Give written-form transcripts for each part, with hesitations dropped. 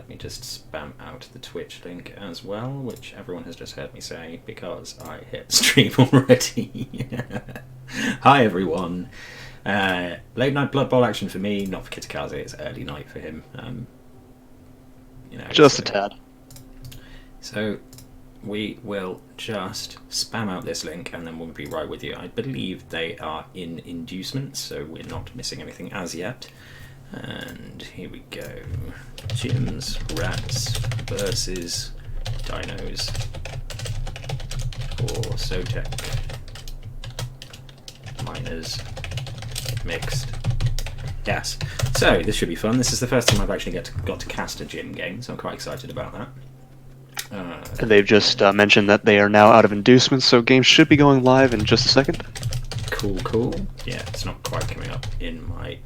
let me just spam out the Twitch link as well, which everyone has just heard me say because I hit stream already. Hi everyone. Late night Blood Bowl action for me, not for Kitakaze. It's early night for him. Just a tad. So we will just spam out this link and then we'll be right with you. I believe they are in inducements, so we're not missing anything as yet. And here we go. Jim's Rats versus Dinos for Sotek. Miners mixed. Yes. So this should be fun. This is the first time I've actually got to cast a Jim game, so I'm quite excited about that. They've just mentioned that they are now out of inducements, so games should be going live in just a second. Cool, cool. Yeah, it's not quite coming up in my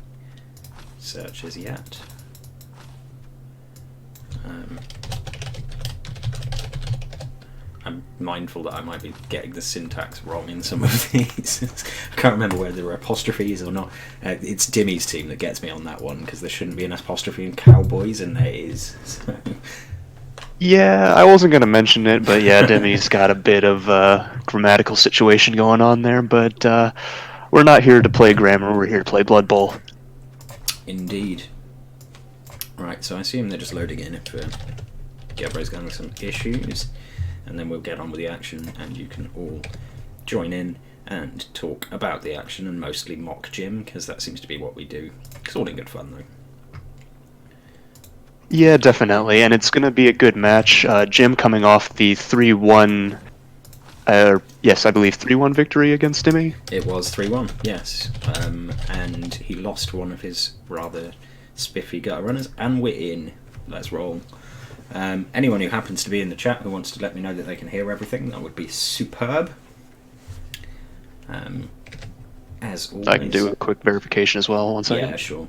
searches yet. I'm mindful that I might be getting the syntax wrong in some of these. I can't remember whether there are apostrophes or not. It's Dimmy's team that gets me on that one, because there shouldn't be an apostrophe in Cowboys, and there is. So. Yeah, I wasn't going to mention it, but yeah, Demi's got a bit of grammatical situation going on there, but we're not here to play grammar, we're here to play Blood Bowl. Indeed. Right, so I assume they're just loading in if Gebro's going with some issues, and then we'll get on with the action, and you can all join in and talk about the action, and mostly mock Jim, because that seems to be what we do. It's all in good fun, though. Yeah, definitely, and it's going to be a good match. Jim coming off the 3-1, yes, I believe 3-1 victory against Demi. It was 3-1, yes, and he lost one of his rather spiffy gutter runners, and we're in. Let's roll. Anyone who happens to be in the chat who wants to let me know that they can hear everything, that would be superb. As always. I can do a quick verification as well, 1 second. Yeah, sure.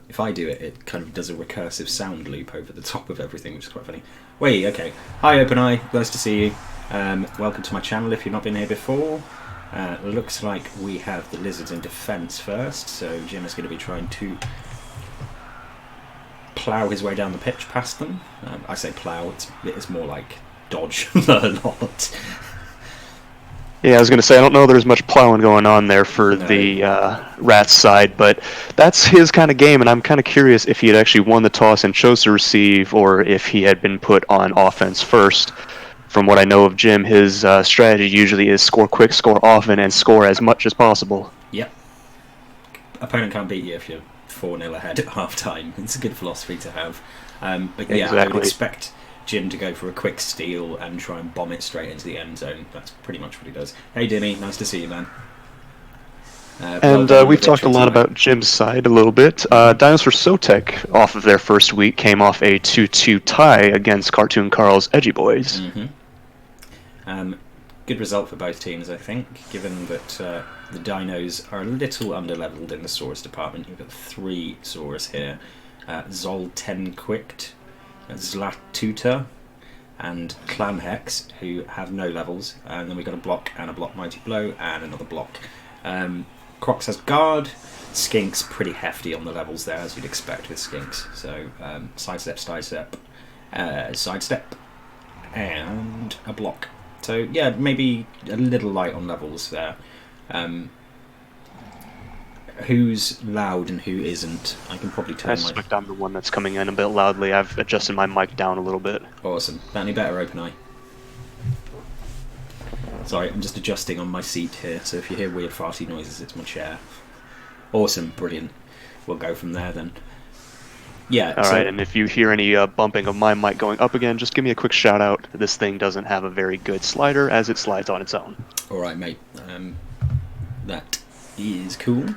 If I do it, it kind of does a recursive sound loop over the top of everything, which is quite funny. Wait, okay. Hi, OpenEye. Nice to see you. Welcome to my channel if you've not been here before. Looks like we have the lizards in defense first, so Jim is going to be trying to plough his way down the pitch past them. I say plough, it's more like dodge a lot. Yeah, I was going to say, I don't know there's much plowing going on there for the Rats side, but that's his kind of game, and I'm kind of curious if he had actually won the toss and chose to receive, or if he had been put on offense first. From what I know of Jim, his strategy usually is score quick, score often, and score as much as possible. Yep. Opponent can't beat you if you're 4-0 ahead at half-time. It's a good philosophy to have. But yeah, exactly. I would expect Jim to go for a quick steal and try and bomb it straight into the end zone. That's pretty much what he does. Hey Dimmy, nice to see you, man. We've talked a lot about Jim's side a little bit. Dinos for Sotek, off of their first week, came off a 2-2 tie against Cartoon Carl's Edgy Boys. Mm-hmm. Good result for both teams, I think, given that the Dinos are a little under-leveled in the Saurus department. You've got 3 Saurus here. Zol 10 Quicked, Zlatuta, and Clamhex, who have no levels. And then we've got a block and a block Mighty Blow and another block. Crocs has Guard. Skink's pretty hefty on the levels there, as you'd expect with Skinks. So sidestep, sidestep, and a block. So yeah, maybe a little light on levels there. Who's loud and who isn't? I can probably turn I suspect I'm the one that's coming in a bit loudly. I've adjusted my mic down a little bit. Awesome. That any better, OpenEye? Sorry, I'm just adjusting on my seat here, so if you hear weird farty noises, it's my chair. Awesome, brilliant. We'll go from there then. Yeah. Alright, and if you hear any bumping of my mic going up again, just give me a quick shout out. This thing doesn't have a very good slider, as it slides on its own. Alright, mate. That is cool.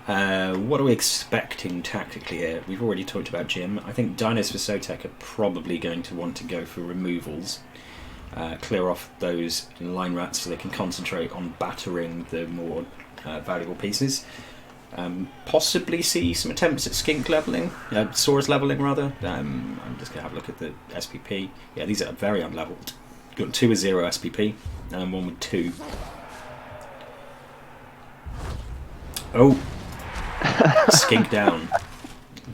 What are we expecting tactically here? We've already talked about Jim. I think Dinos for Sotek are probably going to want to go for removals. Clear off those line rats so they can concentrate on battering the more valuable pieces. Possibly see some attempts at skink leveling, Saurus leveling rather. I'm just going to have a look at the SPP. Yeah, these are very unleveled. Got 2 with 0 SPP and 1 with 2. Oh! Skink down.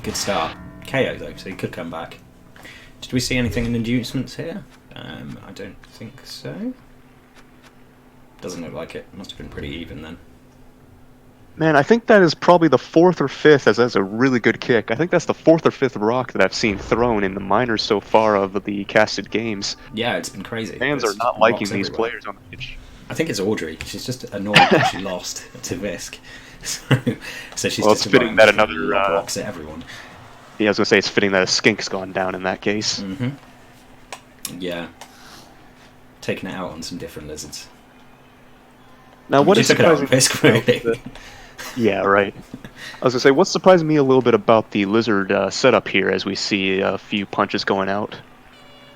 Good start. KO though, so he could come back. Did we see anything in inducements here? I don't think so. Doesn't look like it. Must have been pretty even then. Man, I think that is probably the 4th or 5th, as that's a really good kick. I think that's the 4th or 5th rock that I've seen thrown in the minors so far of the casted games. Yeah, it's been crazy. Fans There's are not liking these everywhere. players on the pitch. I think it's Audrey. She's just annoyed that she lost to Visk. So she's Well, just it's fitting that another rocks at everyone. Yeah, I was gonna say it's fitting that a skink's gone down in that case. Yeah. Taking it out on some different lizards. Now, what is took it out surprising? on Visk, really. Yeah, right. I was gonna say, what's surprising me a little bit about the lizard setup here, as we see a few punches going out,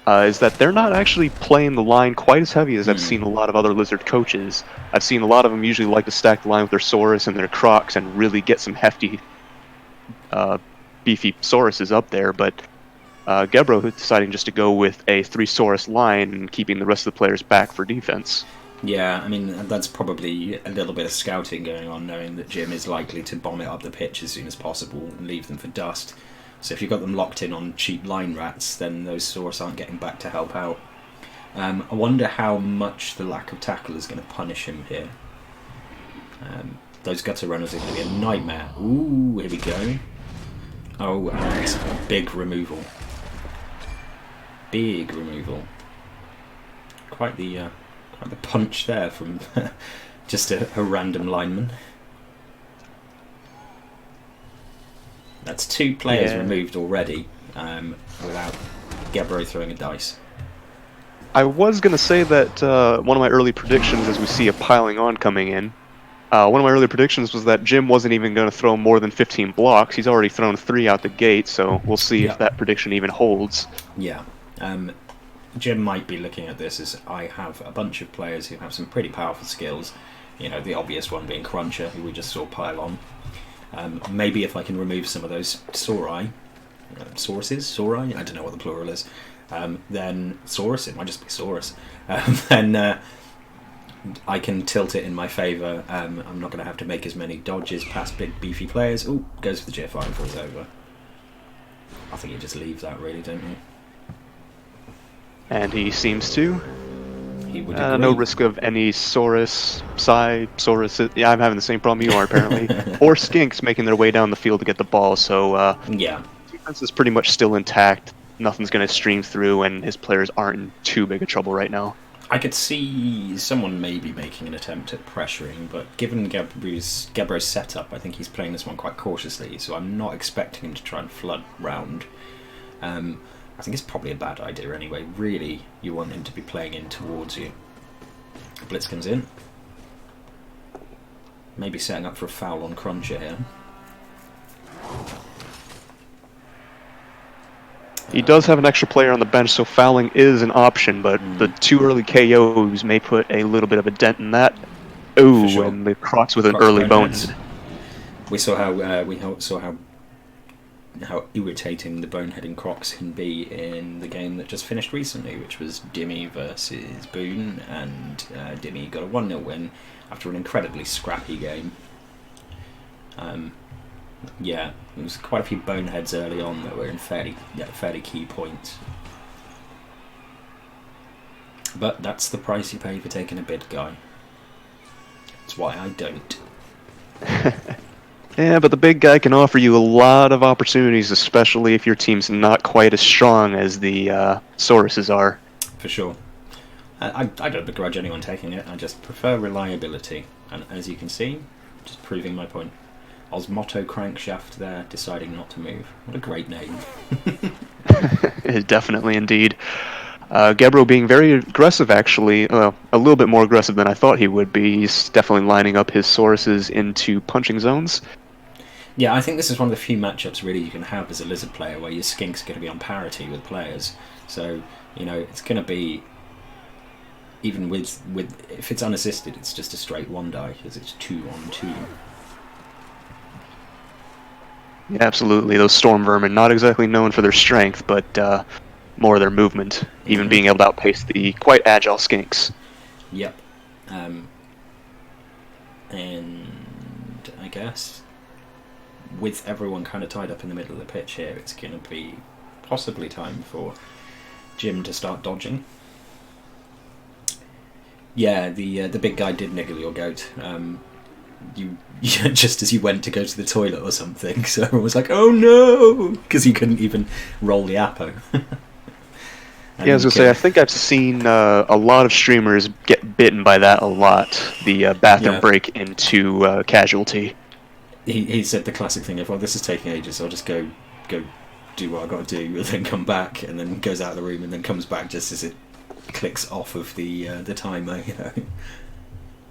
is that they're not actually playing the line quite as heavy as I've seen a lot of other lizard coaches. I've seen a lot of them usually like to stack the line with their Saurus and their Crocs and really get some hefty, beefy Sauruses up there, but Gebro is deciding just to go with a 3 Saurus line and keeping the rest of the players back for defense. Yeah, I mean, that's probably a little bit of scouting going on, knowing that Jim is likely to bomb it up the pitch as soon as possible and leave them for dust. So if you've got them locked in on cheap line rats, then those Saurus aren't getting back to help out. I wonder how much the lack of tackle is going to punish him here. Those gutter runners are going to be a nightmare. Ooh, here we go. Oh, and a big removal. Big removal. Quite the punch there from just a random lineman. That's 2 players removed already without Gebro throwing a dice. I was going to say that one of my early predictions, as we see a piling on coming in, one of my early predictions was that Jim wasn't even going to throw more than 15 blocks. He's already thrown 3 out the gate, so we'll see if that prediction even holds. Yeah. Jim might be looking at this as, I have a bunch of players who have some pretty powerful skills. You know, the obvious one being Cruncher, who we just saw pile on. Maybe if I can remove some of those Sauruses? Sauri? I don't know what the plural is. Then Saurus, it might just be Saurus. Then I can tilt it in my favour. I'm not going to have to make as many dodges past big beefy players. Ooh, goes for the GFI and falls over. I think you just leave that, really, don't you? And he seems to. He would agree. No risk of any Saurus, Saurus. Yeah, I'm having the same problem you are, apparently. Or Skinks making their way down the field to get the ball, so yeah. Defense is pretty much still intact. Nothing's going to stream through, and his players aren't in too big a trouble right now. I could see someone maybe making an attempt at pressuring, but given Gebro's setup, I think he's playing this one quite cautiously, so I'm not expecting him to try and flood round. I think it's probably a bad idea anyway. Really, you want him to be playing in towards you. Blitz comes in. Maybe setting up for a foul on Cruncher here. He does have an extra player on the bench, so fouling is an option, but the 2 early KOs may put a little bit of a dent in that. Ooh, sure. And the Crocs with an early bonehead. We saw how irritating the boneheading Crocs can be in the game that just finished recently, which was Dimmy versus Boone, and Dimmy got a 1-0 win after an incredibly scrappy game. Yeah, there was quite a few boneheads early on that were in fairly key points. But that's the price you pay for taking a bid guy. That's why I don't. Yeah, but the big guy can offer you a lot of opportunities, especially if your team's not quite as strong as the Sauruses are. For sure. I don't begrudge anyone taking it, I just prefer reliability. And as you can see, just proving my point. Osmoto Crankshaft there, deciding not to move. What a great name. Definitely, indeed. Gebro being very aggressive, actually. Well, a little bit more aggressive than I thought he would be. He's definitely lining up his Sauruses into punching zones. Yeah, I think this is one of the few matchups really you can have as a lizard player where your skink's going to be on parity with players. So, you know, it's going to be, even with if it's unassisted, it's just a straight 1 die because it's 2 on 2. Yeah, absolutely. Those storm vermin, not exactly known for their strength, but more their movement, even being able to outpace the quite agile skinks. Yep. And I guess with everyone kind of tied up in the middle of the pitch here, it's going to be possibly time for Jim to start dodging. Yeah, the big guy did niggle your goat. You just as you went to go to the toilet or something, so everyone was like, "Oh no!" because you couldn't even roll the Apo. Yeah, I was gonna say, I think I've seen a lot of streamers get bitten by that a lot. The bathroom break into casualty. He said the classic thing of, "Well, this is taking ages, so I'll just go do what I got to do, and then come back," and then goes out of the room and then comes back just as it clicks off of the timer. You know.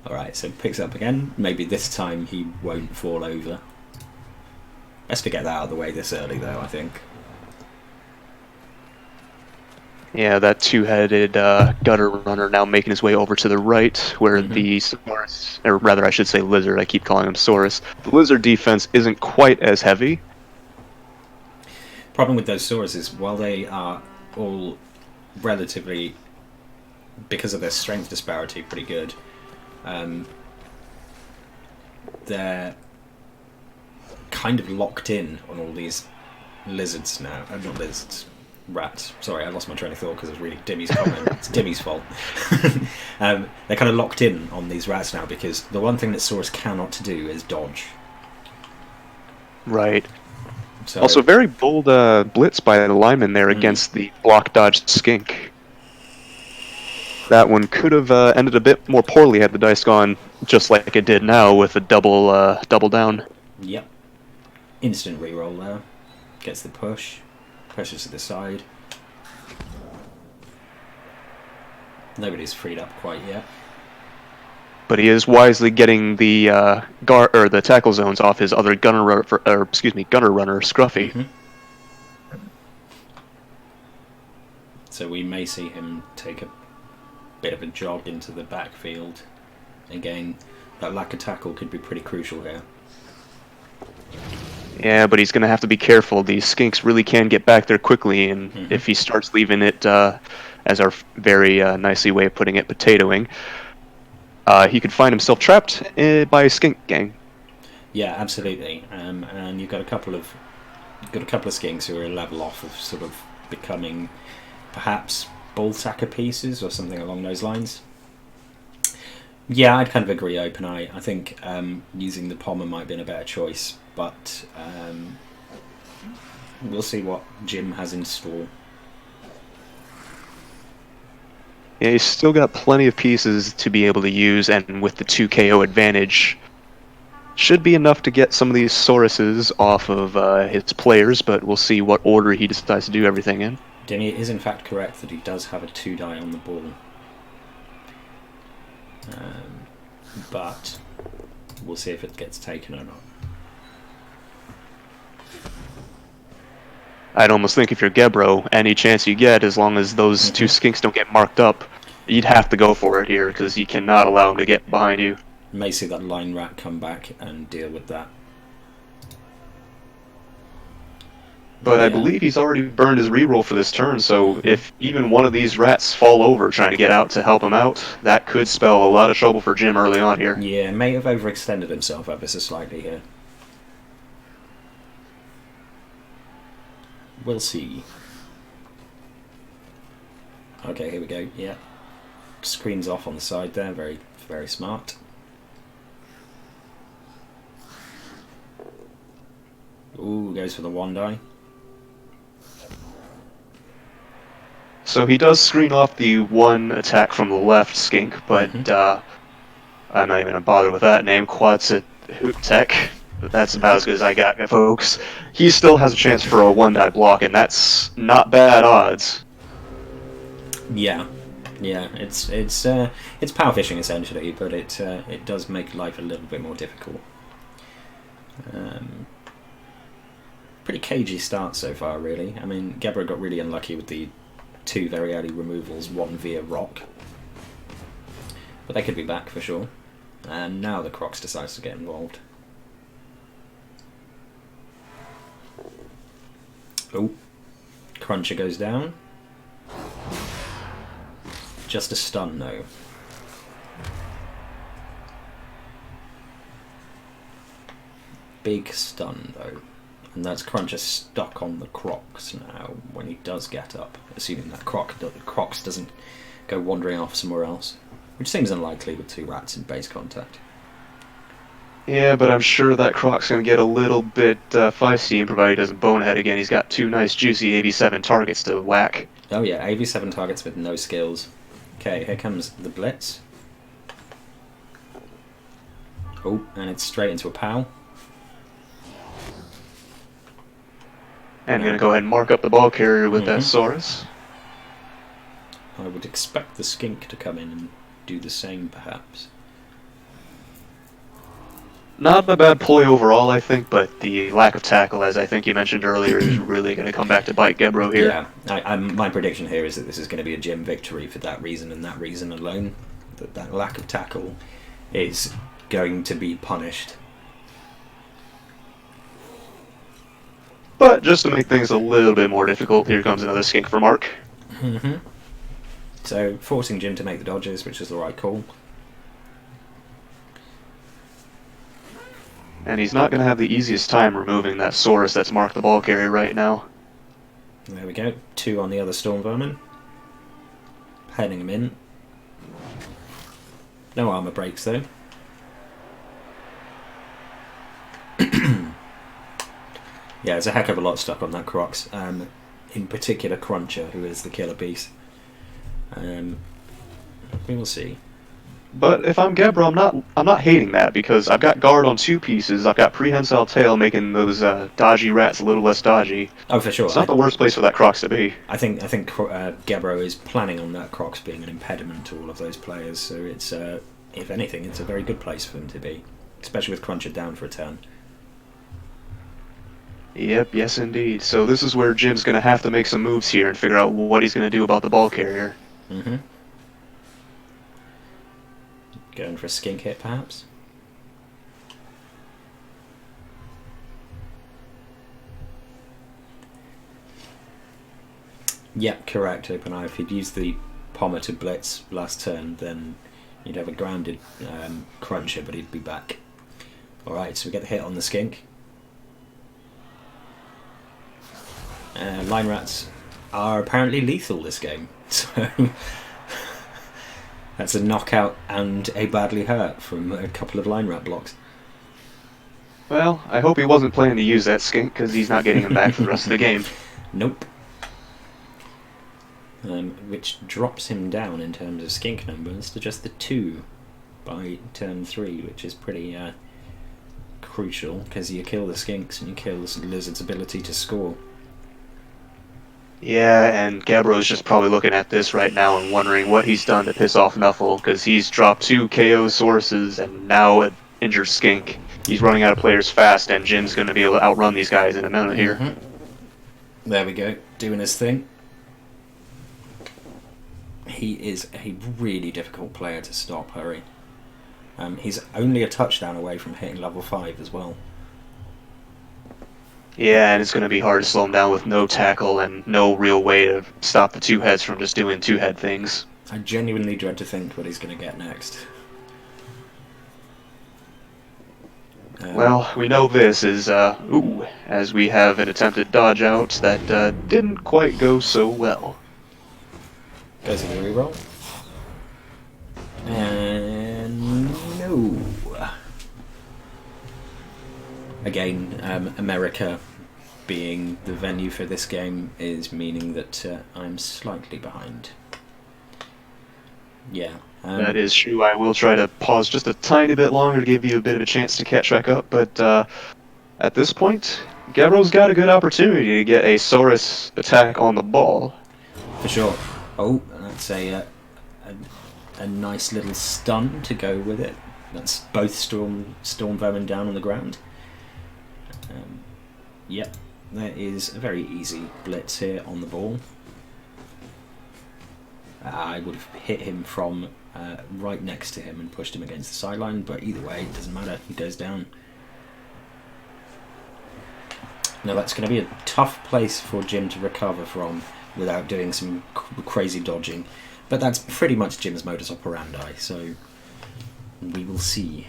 All right, so picks up again. Maybe this time he won't fall over. Best to get that out of the way this early, though. I think. Yeah, that two-headed gutter runner now making his way over to the right, where the Saurus, or rather I should say lizard, I keep calling him Saurus. The lizard defense isn't quite as heavy. Problem with those Saurus is, while they are all relatively, because of their strength disparity, pretty good, they're kind of locked in on all these lizards now. Not lizards. Rats. Sorry, I lost my train of thought because I was reading Dimmy's comment. It's Dimmy's fault. They're kind of locked in on these rats now because the one thing that Saurus cannot do is dodge. Right. So, also, very bold blitz by the lineman there against the block dodge skink. That one could have ended a bit more poorly had the dice gone just like it did now with a double down. Yep. Instant reroll there. Gets the push. Pushes to the side. Nobody's freed up quite yet. But he is wisely getting the the tackle zones off his other gunner runner, Scruffy. So we may see him take a bit of a jog into the backfield. Again, that lack of tackle could be pretty crucial here. Yeah, but he's going to have to be careful. These skinks really can get back there quickly, and if he starts leaving it, as our very nicely way of putting it, potatoing, he could find himself trapped by a skink gang. Yeah, absolutely. And you've got a couple of skinks who are a level off of sort of becoming perhaps ball sacker pieces or something along those lines. Yeah, I'd kind of agree, Open Eye. I think using the Pommer might have been a better choice, but we'll see what Jim has in store. Yeah, he's still got plenty of pieces to be able to use, and with the 2 KO advantage, should be enough to get some of these Sauruses off of his players, but we'll see what order he decides to do everything in. Denny is in fact correct that he does have a 2-die on the ball. But we'll see if it gets taken or not. I'd almost think if you're Gebro, any chance you get, as long as those 2 skinks don't get marked up, you'd have to go for it here, because you cannot allow them to get behind you. You may see that line rat come back and deal with that. But I believe he's already burned his reroll for this turn, so if even one of these rats fall over trying to get out to help him out, that could spell a lot of trouble for Jim early on here. Yeah, may have overextended himself ever so slightly here. We'll see. Okay, here we go. Yeah. Screen's off on the side there. Very, very smart. Ooh, goes for the 1-die. So he does screen off the 1 attack from the left skink, but I'm not even going to bother with that name. Quetzalcoatl. That's about as good as I got, folks. He still has a chance for a 1-die block, and that's not bad odds. Yeah, it's power fishing essentially, but it does make life a little bit more difficult. Pretty cagey start so far, really. I mean, Gebro got really unlucky with the 2 very early removals, 1 via rock, but they could be back for sure. And now the Crocs decides to get involved. Oh, Cruncher goes down. Just a stun though. Big stun though. And that's Cruncher stuck on the Crocs now when does get up, assuming that Crocs doesn't go wandering off somewhere else, which seems unlikely with 2 rats in base contact. Yeah, but I'm sure that Croc's going to get a little bit feisty, provided he doesn't bonehead again. He's got 2 nice juicy AV7 targets to whack. Oh yeah, AV7 targets with no skills. Okay, here comes the blitz. Oh, and it's straight into a POW. And going to go ahead and mark up the ball carrier with that Saurus. I would expect the skink to come in and do the same, perhaps. Not a bad ploy overall, I think, but the lack of tackle, as I think you mentioned earlier, is really going to come back to bite Gebro here. Yeah, my prediction here is that this is going to be a Jim victory for that reason and that reason alone. That lack of tackle is going to be punished. But just to make things a little bit more difficult, here comes another skink for Mark. So, forcing Jim to make the dodges, which is the right call. And he's not going to have the easiest time removing that Saurus that's marked the ball carrier right now. There we go. 2 on the other Storm Vermin. Heading him in. No armor breaks though. Yeah, there's a heck of a lot stuck on that Crocs. In particular Cruncher, who is the killer piece. We will see. But if I'm Gebro, I'm not hating that, because I've got guard on 2 pieces. I've got prehensile tail, making those dodgy rats a little less dodgy. Oh, for sure. It's not the worst place for that Crocs to be. I think Gebro is planning on that Crocs being an impediment to all of those players. So it's, if anything, it's a very good place for them to be, especially with Cruncher down for a turn. Yep, yes indeed. So this is where Jim's going to have to make some moves here and figure out what he's going to do about the ball carrier. Going for a skink hit, perhaps? Yep, correct, OpenEye. If you'd used the Pommer to blitz last turn, then you'd have a grounded Cruncher, but he'd be back. Alright, so we get the hit on the skink. Line rats are apparently lethal this game, so that's a knockout and a badly hurt from a couple of line rat blocks. Well, I hope he wasn't planning to use that skink, because he's not getting him back for the rest of the game. Nope. Which drops him down in terms of skink numbers to just the 2 by turn 3, which is pretty crucial, because you kill the skinks and you kill the lizard's ability to score. Yeah, and Gebro's just probably looking at this right now and wondering what he's done to piss off Nuffle, because he's dropped 2 KO sources and now an injured skink. He's running out of players fast, and Jim's going to be able to outrun these guys in a minute here. There we go, doing his thing. He is a really difficult player to stop, Hurry. He's only a touchdown away from hitting level 5 as well. Yeah, and it's going to be hard to slow him down with no tackle and no real way to stop the 2 heads from just doing 2-head things. I genuinely dread to think what he's going to get next. Well, we know this is, as we have an attempted dodge out that didn't quite go so well. Goes to the reroll. And no. Again, America being the venue for this game is meaning that I'm slightly behind. Yeah. That is true. I will try to pause just a tiny bit longer to give you a bit of a chance to catch back up, but at this point, Gebro's got a good opportunity to get a Saurus attack on the ball. For sure. Oh, that's a nice little stun to go with it. That's both Storm Vermin down on the ground. Yep, there is a very easy blitz here on the ball. I would have hit him from right next to him and pushed him against the sideline, but either way, it doesn't matter, he goes down. Now that's going to be a tough place for Jim to recover from without doing some crazy dodging, but that's pretty much Jim's modus operandi, so we will see.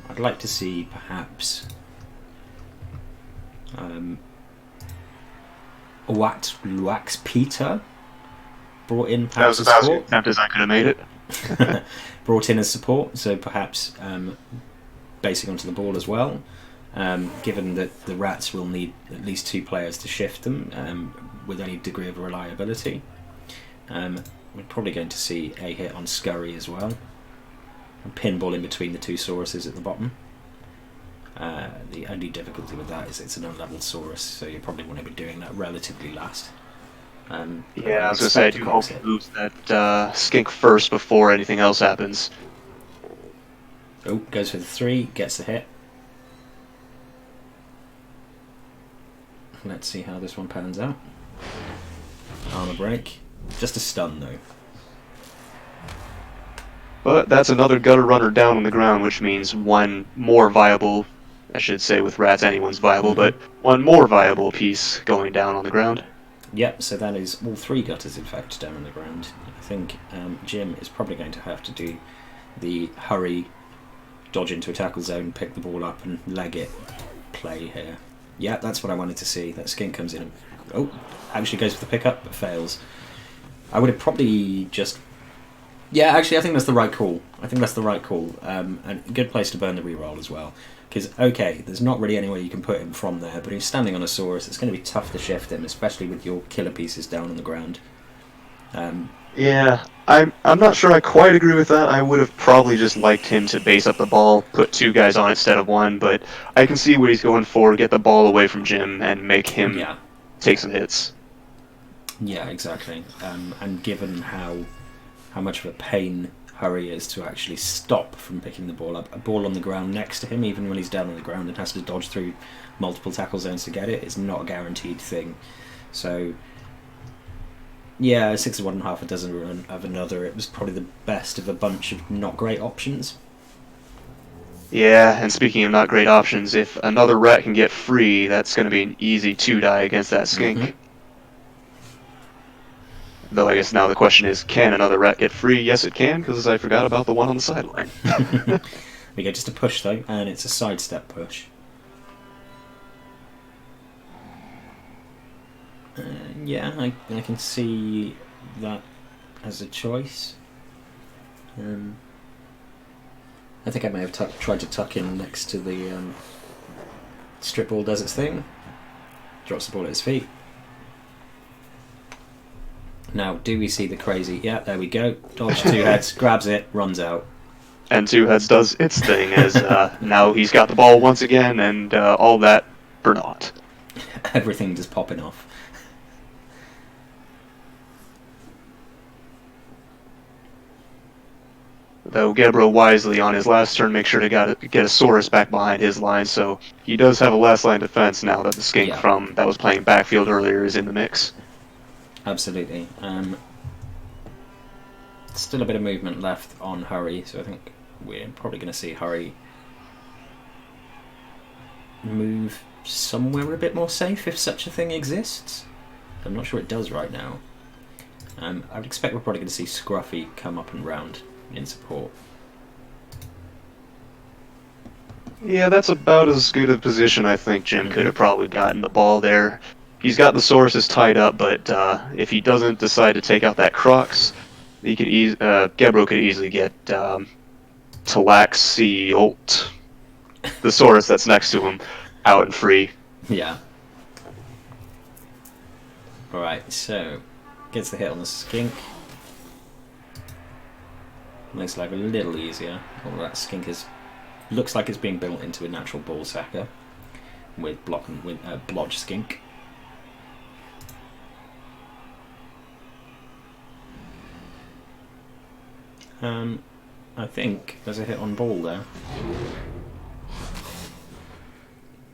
I'd like to see perhaps Wat Luax Peter brought in That was perhaps about as support. attempt as I could have made it. Brought in as support, so perhaps basing onto the ball as well. Given that the rats will need at least 2 players to shift them with any degree of reliability. We're probably going to see a hit on Scurry as well. A pinball in between the 2 Sauruses at the bottom. The only difficulty with that is it's an unleveled Saurus, so you probably want to be doing that relatively last. Yeah, I was going to say, I do hope he moves that skink first before anything else happens. Oh, goes for the 3, gets the hit. Let's see how this one pans out. Armor break. Just a stun though. But that's another gutter runner down on the ground, which means one more viable, I should say with rats anyone's viable, but one more viable piece going down on the ground. Yep, so that is all 3 gutters in fact down on the ground. I think Jim is probably going to have to do the hurry, dodge into a tackle zone, pick the ball up and leg it play here. Yeah, that's what I wanted to see. That skink comes in and... Oh, actually goes for the pickup, but fails. I would have probably just... Yeah, actually, I think that's the right call. And a good place to burn the reroll as well. Because, okay, there's not really anywhere you can put him from there, but he's standing on a Saurus. It's going to be tough to shift him, especially with your killer pieces down on the ground. Yeah, I'm not sure I quite agree with that. I would have probably just liked him to base up the ball, put 2 guys on instead of 1, but I can see what he's going for, get the ball away from Jim and make him take some hits. Yeah, exactly. And given how much of a pain Hurry is to actually stop from picking the ball up, a ball on the ground next to him, even when he's down on the ground and has to dodge through multiple tackle zones to get it, is not a guaranteed thing. So... yeah, 6 of one and half a dozen of another. It was probably the best of a bunch of not great options. Yeah, and speaking of not great options, if another rat can get free, that's going to be an easy 2-die against that skink. Mm-hmm. Though I guess now the question is, can another rat get free? Yes, it can, because I forgot about the one on the sideline. We get just a push though, and it's a sidestep push. Yeah, I can see that as a choice. I think I may have tried to tuck in next to the strip ball does its thing. Drops the ball at his feet. Now, do we see the crazy... yeah, there we go. Dodge 2 heads, grabs it, runs out. And 2 heads does its thing, as now he's got the ball once again, and all that for naught. Everything just popping off. Though Gebro wisely on his last turn make sure to get a Saurus back behind his line, so he does have a last line defense now that the skink from that was playing backfield earlier is in the mix. Absolutely. Still a bit of movement left on Hurry, so I think we're probably going to see Hurry move somewhere a bit more safe if such a thing exists. I'm not sure it does right now. I would expect we're probably going to see Scruffy come up and round in support. Yeah, that's about as good a position I think Jim could have probably gotten the ball there. He's got the Sauruses tied up, but if he doesn't decide to take out that Crocs, he could Gebro could easily get Talaxiolt, the Saurus that's next to him, out and free. Yeah. Alright, so gets the hit on the skink. Makes life a little easier. Although that skink looks like it's being built into a natural ball sacker with blodge skink. I think there's a hit on ball there.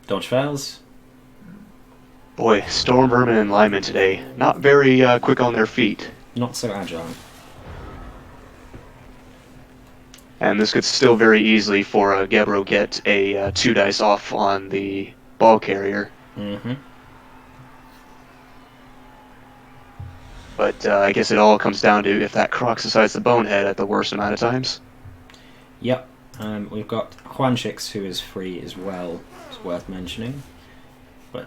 Dodge fails. Boy, Storm, Vermin, and Lyman today, not very quick on their feet. Not so agile. And this could still very easily, for Gebro, get a 2 dice off on the ball carrier. Mm-hmm. But I guess it all comes down to if that Crocs decides to bonehead at the worst amount of times. Yep. We've got Juanchix, who is free as well. It's worth mentioning. But,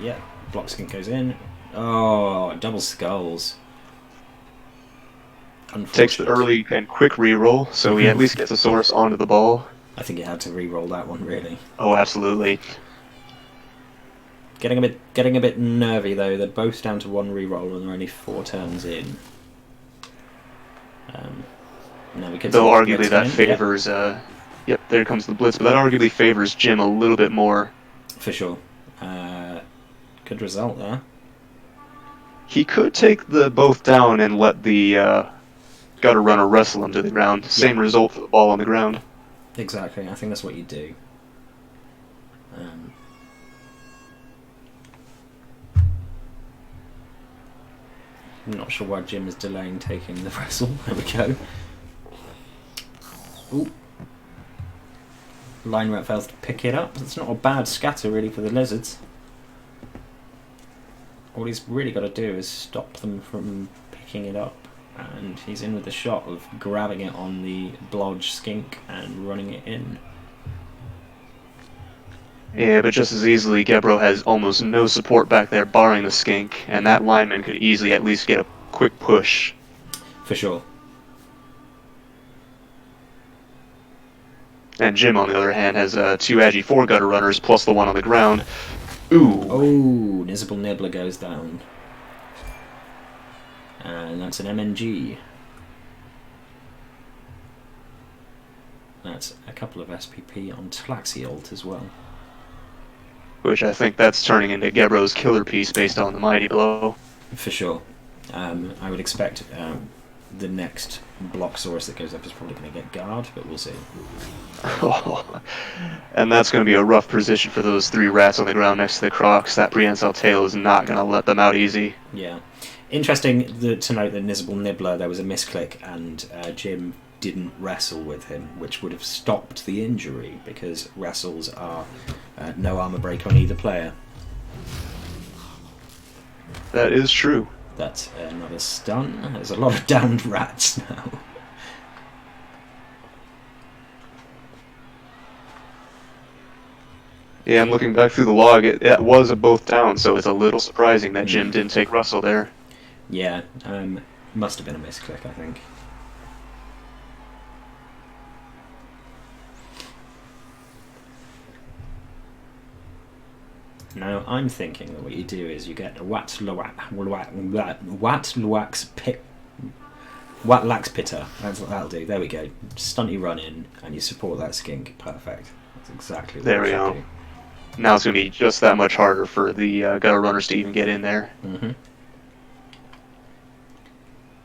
yeah, Block skink goes in. Oh, double skulls. Takes the early and quick reroll, so he at least gets a source onto the ball. I think he had to re-roll that one, really. Oh, absolutely. Getting a bit nervy though. They're both down to 1 re-roll and they're only 4 turns in. Now we could. Though arguably that favors. Yep, there comes the blitz, but that arguably favors Jim a little bit more. For sure. Good result there. He could take the both down and let the gutter runner wrestle him to the ground. Same result for the ball on the ground. Exactly. I think that's what you do. I'm not sure why Jim is delaying taking the wrestle. There we go. Ooh. Line rat fails to pick it up. It's not a bad scatter really for the lizards. All he's really got to do is stop them from picking it up. And he's in with the shot of grabbing it on the blodge skink and running it in. Yeah, but just as easily, Gebro has almost no support back there barring the skink, and that lineman could easily at least get a quick push. For sure. And Jim, on the other hand, has 2 Agi 4 gutter runners plus the one on the ground. Ooh. Oh, Nizibble Nibbler goes down. And that's an MNG. That's a couple of SPP on Tlaxialt as well. Which I think that's turning into Gebro's killer piece based on the Mighty Blow. For sure. I would expect the next Blocksaurus that goes up is probably going to get guard, but we'll see. And that's going to be a rough position for those 3 rats on the ground next to the Crocs. That prehensile tail is not going to let them out easy. Yeah. Interesting to note that Nizibble Nibbler, there was a misclick and Jim didn't wrestle with him, which would have stopped the injury because wrestles are no armor break on either player. That is true. That's another stun. There's a lot of downed rats now. Yeah, and looking back through the log, it was a both down, so it's a little surprising that Jim didn't take Russell there. Yeah, must have been a misclick, I think. Now, I'm thinking that what you do is you get a Watlax Pitter. That's what that'll do. There we go. Stunty run in, and you support that skink. Perfect. That's exactly what there we go. Do. Now it's going to be just that much harder for the gutter runners to even get in there. Mm-hmm.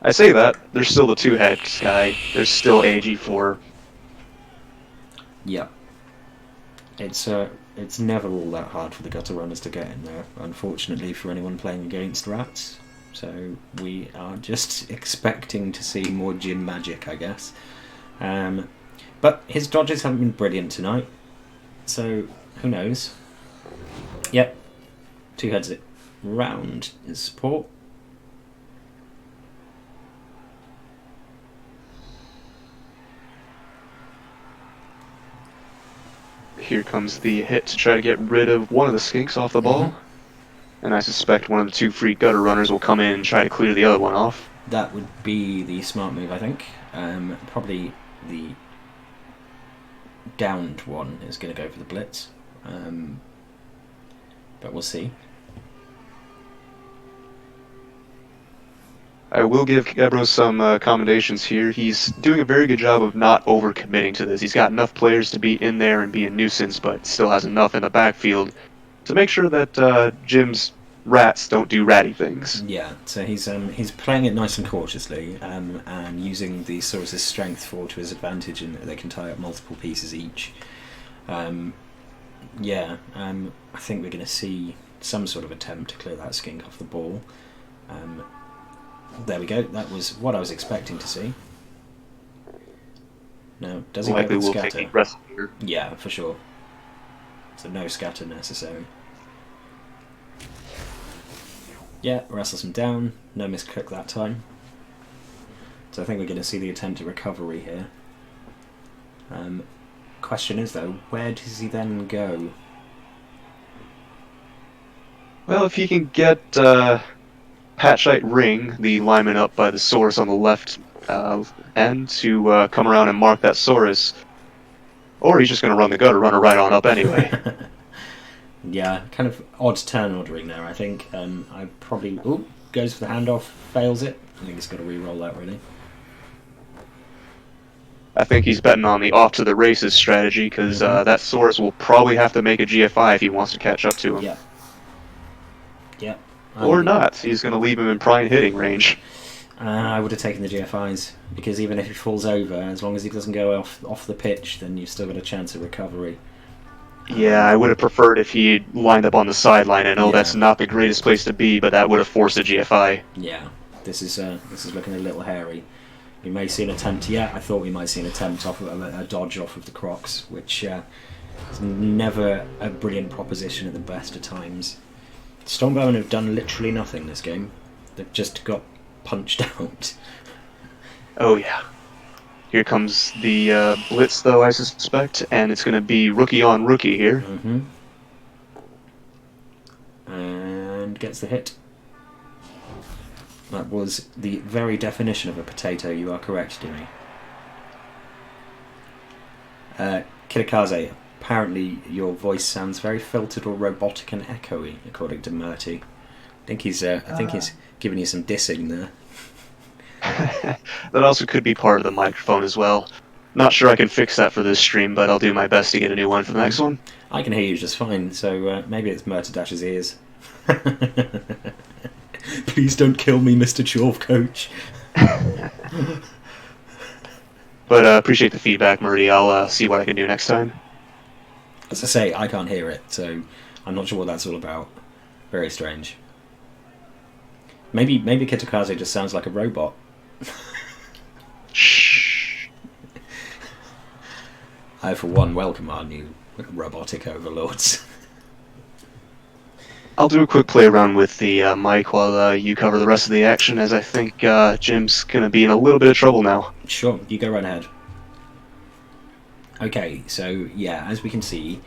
I say that. There's still the 2-head guy. There's still AG4. Yep. It's never all that hard for the gutter runners to get in there, unfortunately, for anyone playing against rats. So we are just expecting to see more Jim magic, I guess. But his dodges haven't been brilliant tonight, so who knows? Yep, 2 heads it round is support. Here comes the hit to try to get rid of one of the skinks off the ball. And I suspect one of the 2 free gutter runners will come in and try to clear the other one off. That would be the smart move, I think. Probably the downed one is going to go for the blitz. But we'll see. I will give Gebro some commendations here. He's doing a very good job of not overcommitting to this. He's got enough players to be in there and be a nuisance, but still has enough in the backfield to make sure that Jim's rats don't do ratty things. Yeah, so he's playing it nice and cautiously, and using the Saurus's strength 4 to his advantage in that they can tie up multiple pieces each. I think we're going to see some sort of attempt to clear that skink off the ball. There we go. That was what I was expecting to see. Now, does he go with scatter? Yeah, for sure. So no scatter necessary. Yeah, wrestles him down. No misclick that time. So I think we're going to see the attempt at recovery here. Question is though, where does he then go? Well, if he can get Patchite Ring, the lineman up by the Saurus on the left end, to come around and mark that Saurus, or he's just going to run the gutter runner right on up anyway. Yeah, kind of odd turn ordering there, I think. I probably... Ooh, goes for the handoff, fails it. I think he's got to re-roll that, really. I think he's betting on the off to the races strategy, because that Saurus will probably have to make a GFI if he wants to catch up to him. Yeah. Yeah. Or not. He's going to leave him in prime hitting range. I would have taken the GFIs, because even if he falls over, as long as he doesn't go off the pitch, then you've still got a chance of recovery. Yeah, I would have preferred if he lined up on the sideline. I know that's not the greatest place to be, but that would have forced a GFI. Yeah, this is looking a little hairy. We may see an attempt. Yeah, I thought we might see an attempt off of a dodge off of the Crocs, which is never a brilliant proposition at the best of times. Stormvermin have done literally nothing this game. They've just got punched out. Oh yeah. Here comes the blitz, though, I suspect, and it's going to be rookie on rookie here. Mm-hmm. And gets the hit. That was the very definition of a potato, you are correct, Jimmy. Kitakaze, apparently your voice sounds very filtered or robotic and echoey, according to Murty. I think he's giving you some dissing there. That also could be part of the microphone as well. Not sure I can fix that for this stream, but I'll do my best to get a new one for the next one. I can hear you just fine, so maybe it's Murtadash's ears. Please don't kill me, Mr. Chorf Coach. But appreciate the feedback, Murdy. I'll see what I can do next time. As I say, I can't hear it, so I'm not sure what that's all about. Very strange. Maybe Kitakaze just sounds like a robot. Shh. I, for one, welcome our new robotic overlords. I'll do a quick play around with the mic while you cover the rest of the action, as I think Jim's going to be in a little bit of trouble now. Sure, you go right ahead. Okay, so yeah, as we can see,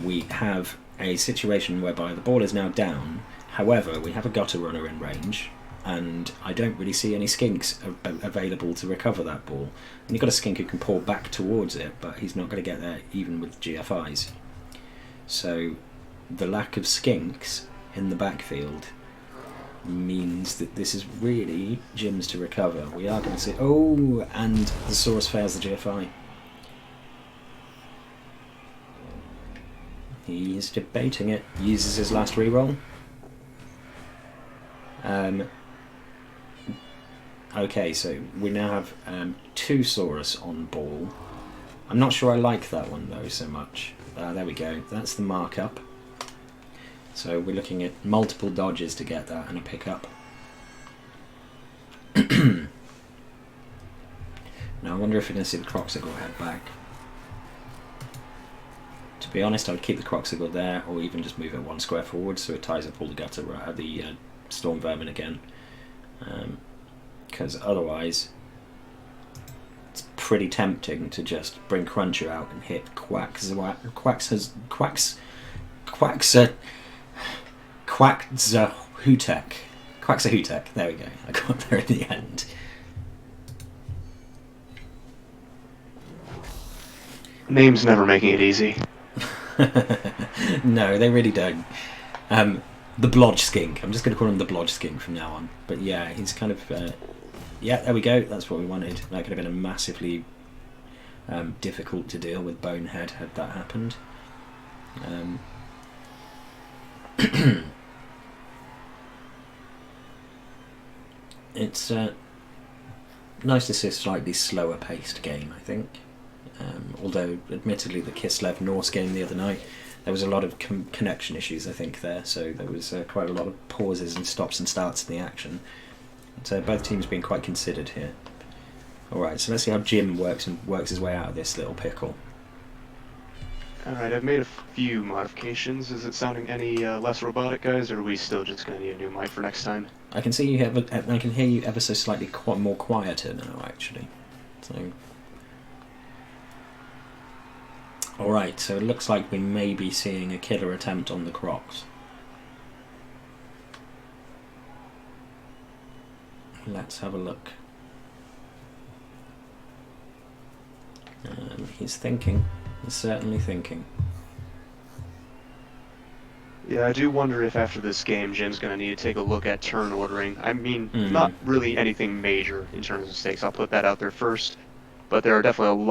we have a situation whereby the ball is now down. However, we have a gutter runner in range, and I don't really see any skinks available to recover that ball. And you've got a skink who can pull back towards it, but he's not going to get there even with GFIs. So the lack of skinks in the backfield means that this is really Jim's to recover. We are going to see... Oh, and the Saurus fails the GFI. He is debating it. Uses his last reroll. Okay, so we now have two Saurus on ball. I'm not sure I like that one though so much. There we go. That's the markup. So we're looking at multiple dodges to get that and a pickup. Now I wonder if we're going to see the Croxicle head back. To be honest, I would keep the Croxicle there, or even just move it one square forward so it ties up all the gutter, the storm vermin again. Because otherwise, it's pretty tempting to just bring Cruncher out and hit Quacksahutek. There we go. I got there in the end. Names never making it easy. No, they really don't. The Blodge Skink. I'm just going to call him the Blodge Skink from now on. But yeah, he's kind of... yeah, there we go. That's what we wanted. That could have been a massively difficult to deal with Bonehead had that happened. It's nice to see a slightly slower paced game, I think. Although, admittedly, the Kislev Norse game the other night, there was a lot of connection issues, I think, there. So there was quite a lot of pauses and stops and starts in the action. So both teams being quite considered here. Alright, so let's see how Jim works his way out of this little pickle. Alright, I've made a few modifications. Is it sounding any less robotic, guys, or are we still just going to need a new mic for next time? I can see you I can hear you ever so slightly more quieter now, actually. So... Alright, so it looks like we may be seeing a killer attempt on the Crocs. Let's have a look. He's thinking. He's certainly thinking. Yeah, I do wonder if after this game Jim's going to need to take a look at turn ordering. I mean, Mm. not really anything major in terms of stakes. I'll put that out there first. But there are definitely a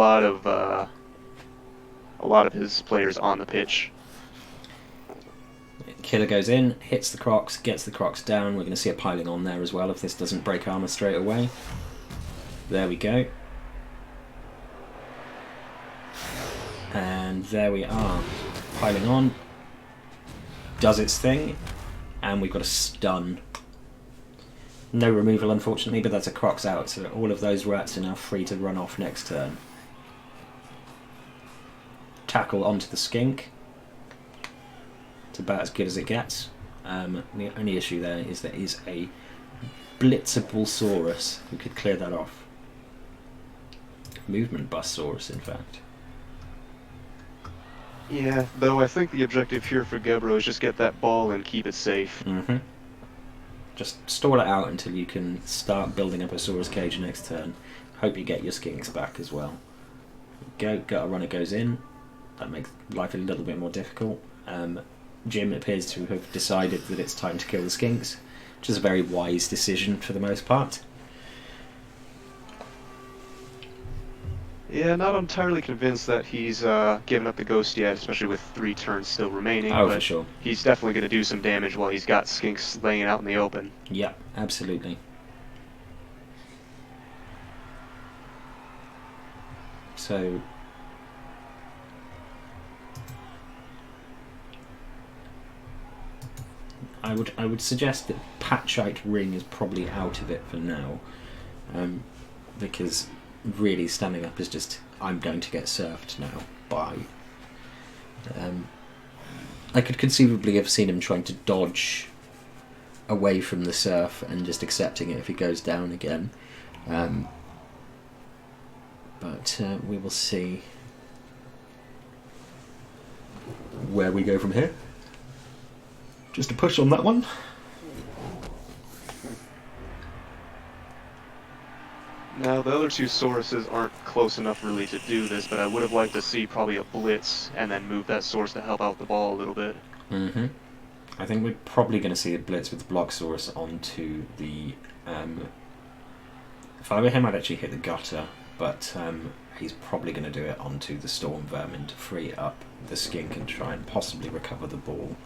lot of his players on the pitch. Killer goes in, hits the Crocs, gets the Crocs down. We're going to see a piling on there as well if this doesn't break armor straight away. There we go. And there we are. Piling on. Does its thing. And we've got a stun. No removal, unfortunately, but that's a Crocs out, so all of those rats are now free to run off next turn. Tackle onto the skink. It's about as good as it gets. The only issue there is there is a blitzable Saurus who could clear that off. Movement bust Saurus, in fact. Yeah, though I think the objective here for Gebro is just get that ball and keep it safe. Mm-hmm. Just stall it out until you can start building up a Saurus cage next turn. Hope you get your skinks back as well. Gutter Runner goes in. That makes life a little bit more difficult. Jim appears to have decided that it's time to kill the skinks, which is a very wise decision for the most part. Yeah, not entirely convinced that he's given up the ghost yet, especially with 3 turns still remaining. Oh, but for sure. He's definitely going to do some damage while he's got skinks laying out in the open. Yeah, absolutely. So I would suggest that Patchite Ring is probably out of it for now, because really standing up is just, I'm going to get surfed now by. I could conceivably have seen him trying to dodge away from the surf and just accepting it if he goes down again, but we will see where we go from here. Just a push on that one. Now, the other 2 Sauruses aren't close enough really to do this, but I would have liked to see probably a blitz and then move that Saurus to help out the ball a little bit. Mm-hmm. I think we're probably going to see a blitz with the Block Saurus onto the... if I were him, I'd actually hit the gutter, but he's probably going to do it onto the Storm Vermin to free up the skink and try and possibly recover the ball.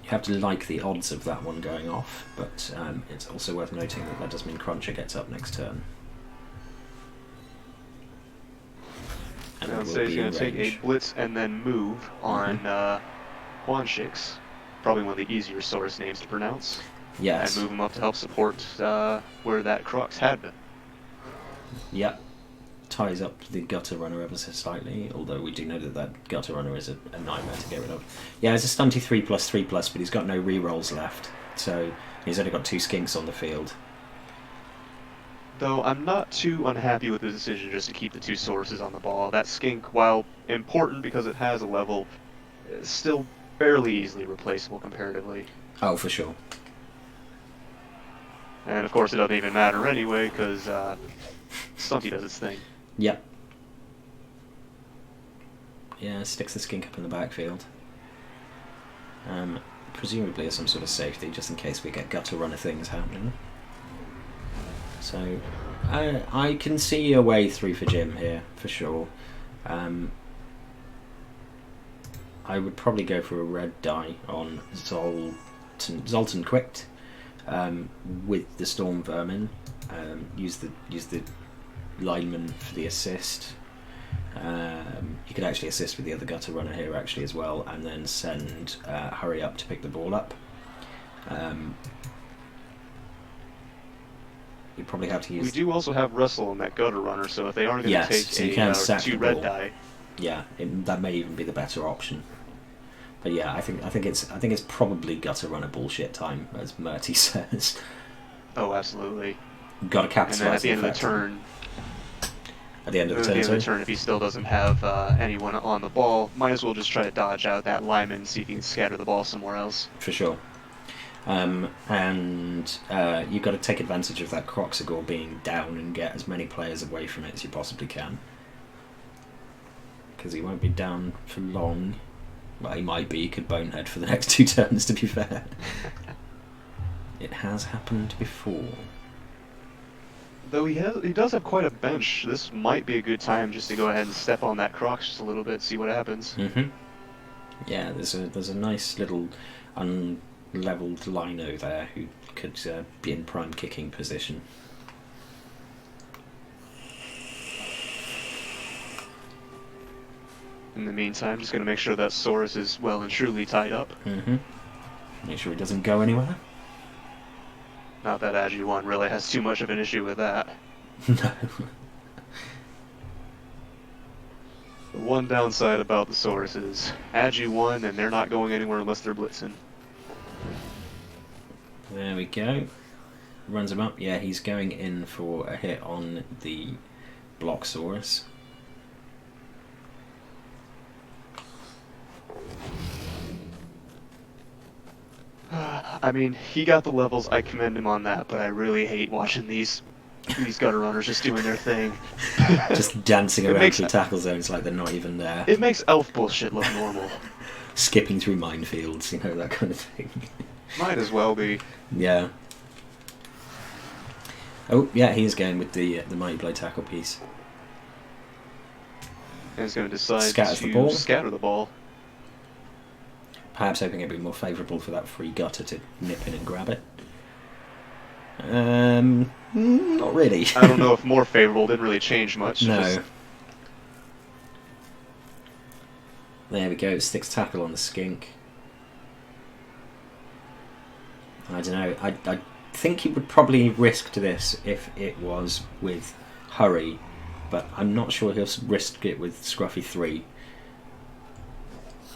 You have to like the odds of that one going off, but it's also worth noting that does mean Cruncher gets up next turn. And I'd say he's going to take a blitz and then move on Quanshix, probably one of the easier Saurus names to pronounce. Yes. And move him up to help support where that Crocs had been. Yep. Ties up the Gutter Runner ever so slightly, although we do know that Gutter Runner is a nightmare to get rid of. Yeah, it's a stunty 3+3+, but he's got no rerolls left, so he's only got 2 skinks on the field. Though I'm not too unhappy with the decision just to keep the 2 Sauruses on the ball. That skink, while important because it has a level, is still fairly easily replaceable comparatively. Oh, for sure. And of course it doesn't even matter anyway, because Stunty does its thing. Yep. Yeah, sticks the skink up in the backfield. Presumably as some sort of safety, just in case we get Gutter Runner things happening. So, I can see a way through for Jim here, for sure. I would probably go for a red die on Zoltan Quict, with the Storm Vermin. Use the lineman for the assist. You could actually assist with the other Gutter Runner here actually as well, and then send Hurry Up to pick the ball up. You probably have to use... We do also have Wrestle on that Gutter Runner, so if they are going to take so you can sack 2 the red ball. die, yeah, that may even be the better option. But yeah, I think it's probably Gutter Runner bullshit time, as Murty says. oh absolutely. Got to And then at capitalise the end of the effect. turn, At the end of the At the turn, end of the sorry? turn, if he still doesn't have anyone on the ball, might as well just try to dodge out that lineman, see if he can scatter the ball somewhere else. For sure. And you've got to take advantage of that Croxagore being down and get as many players away from it as you possibly can. Because he won't be down for long. Well, he might be. He could bonehead for the next 2 turns, to be fair. It has happened before. Though he does have quite a bench, this might be a good time just to go ahead and step on that Crocs just a little bit, see what happens. Yeah, there's a nice little unleveled lino there who could be in prime kicking position. In the meantime, just going to make sure that Saurus is well and truly tied up. Make sure he doesn't go anywhere. Not that Agi-1 really has too much of an issue with that. No. The one downside about the Saurus is Agi-1, and they're not going anywhere unless they're blitzing. There we go. Runs him up. Yeah, he's going in for a hit on the Bloxsaurus. I mean, he got the levels, I commend him on that, but I really hate watching these gutter runners just doing their thing. Just dancing around through tackle zones like they're not even there. It makes elf bullshit look normal. Skipping through minefields, you know, that kind of thing. Might as well be. Yeah. Oh, yeah, he is going with the Mighty Blow tackle piece. And he's going to decide Scatters to the ball. scatter the ball. Perhaps hoping it'd be more favourable for that free gutter to nip in and grab it. Not really. I don't know if more favourable didn't really change much. No. Just... There we go, sticks tackle on the skink. I don't know, I think he would probably risk this if it was with hurry, but I'm not sure he'll risk it with Scruffy 3.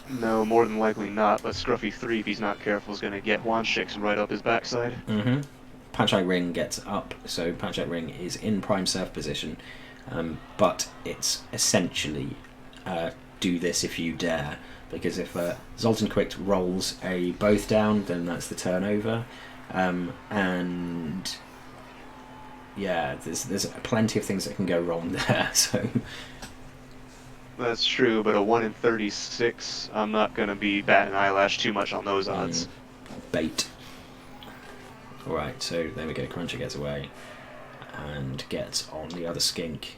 No, more than likely not, but Scruffy 3, if he's not careful, is going to get Wanshix right up his backside. Patchite Ring gets up, so Patchite Ring is in prime surf position, but it's essentially do this if you dare, because if Zoltan Quick rolls a both down, then that's the turnover, and yeah, there's plenty of things that can go wrong there, so... That's true, but a 1 in 36, I'm not going to be batting an eyelash too much on those odds. Bait. Alright, so there we go, Cruncher gets away and gets on the other skink.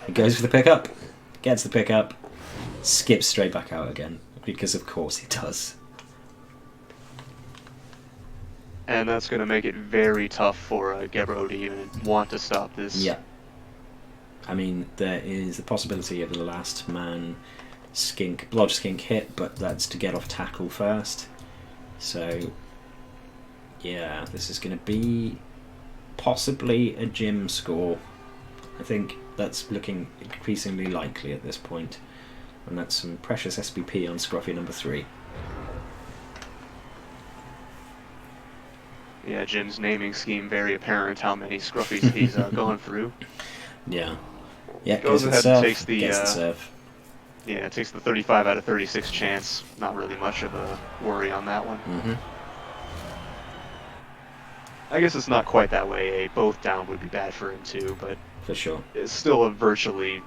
He goes for the pickup, gets the pickup, skips straight back out again, because of course he does. And that's going to make it very tough for Gebro to even want to stop this. Yeah. I mean, there is the possibility of the last man skink, blodge skink hit, but that's to get off tackle first. So, yeah, this is going to be possibly a Jim score. I think that's looking increasingly likely at this point. And that's some precious SPP on Scruffy number 3. Yeah, Jim's naming scheme very apparent how many Scruffies he's going through. Yeah. Yeah, goes ahead and takes the, gets the serve. Yeah, it takes the 35 out of 36 chance. Not really much of a worry on that one. I guess it's not quite that way. A both down would be bad for him too, but for sure, it's still a virtually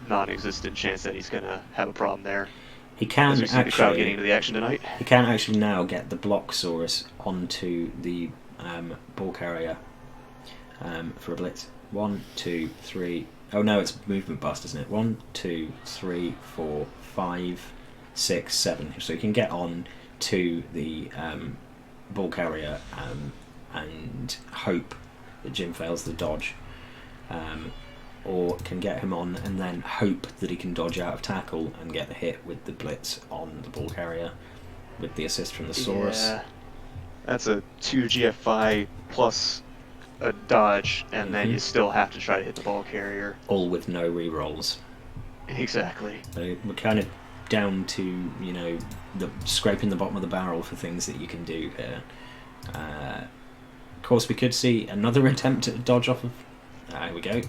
non-existent chance that he's gonna have a problem there. He can As we see the crowd getting into the action tonight. He can actually now get the Bloxsaurus onto the ball carrier for a blitz. 1, 2, 3. Oh no, it's movement bust, isn't it? 1, 2, 3, 4, 5, 6, 7. So he can get on to the ball carrier and hope that Jim fails the dodge, or can get him on and then hope that he can dodge out of tackle and get the hit with the blitz on the ball carrier with the assist from the Saurus. Yeah, that's a 2 GFI plus a dodge, and then you still have to try to hit the ball carrier. All with no re-rolls. Exactly. So we're kind of down to, you know, scraping the bottom of the barrel for things that you can do here. course, we could see another attempt at a dodge off of... Here we go.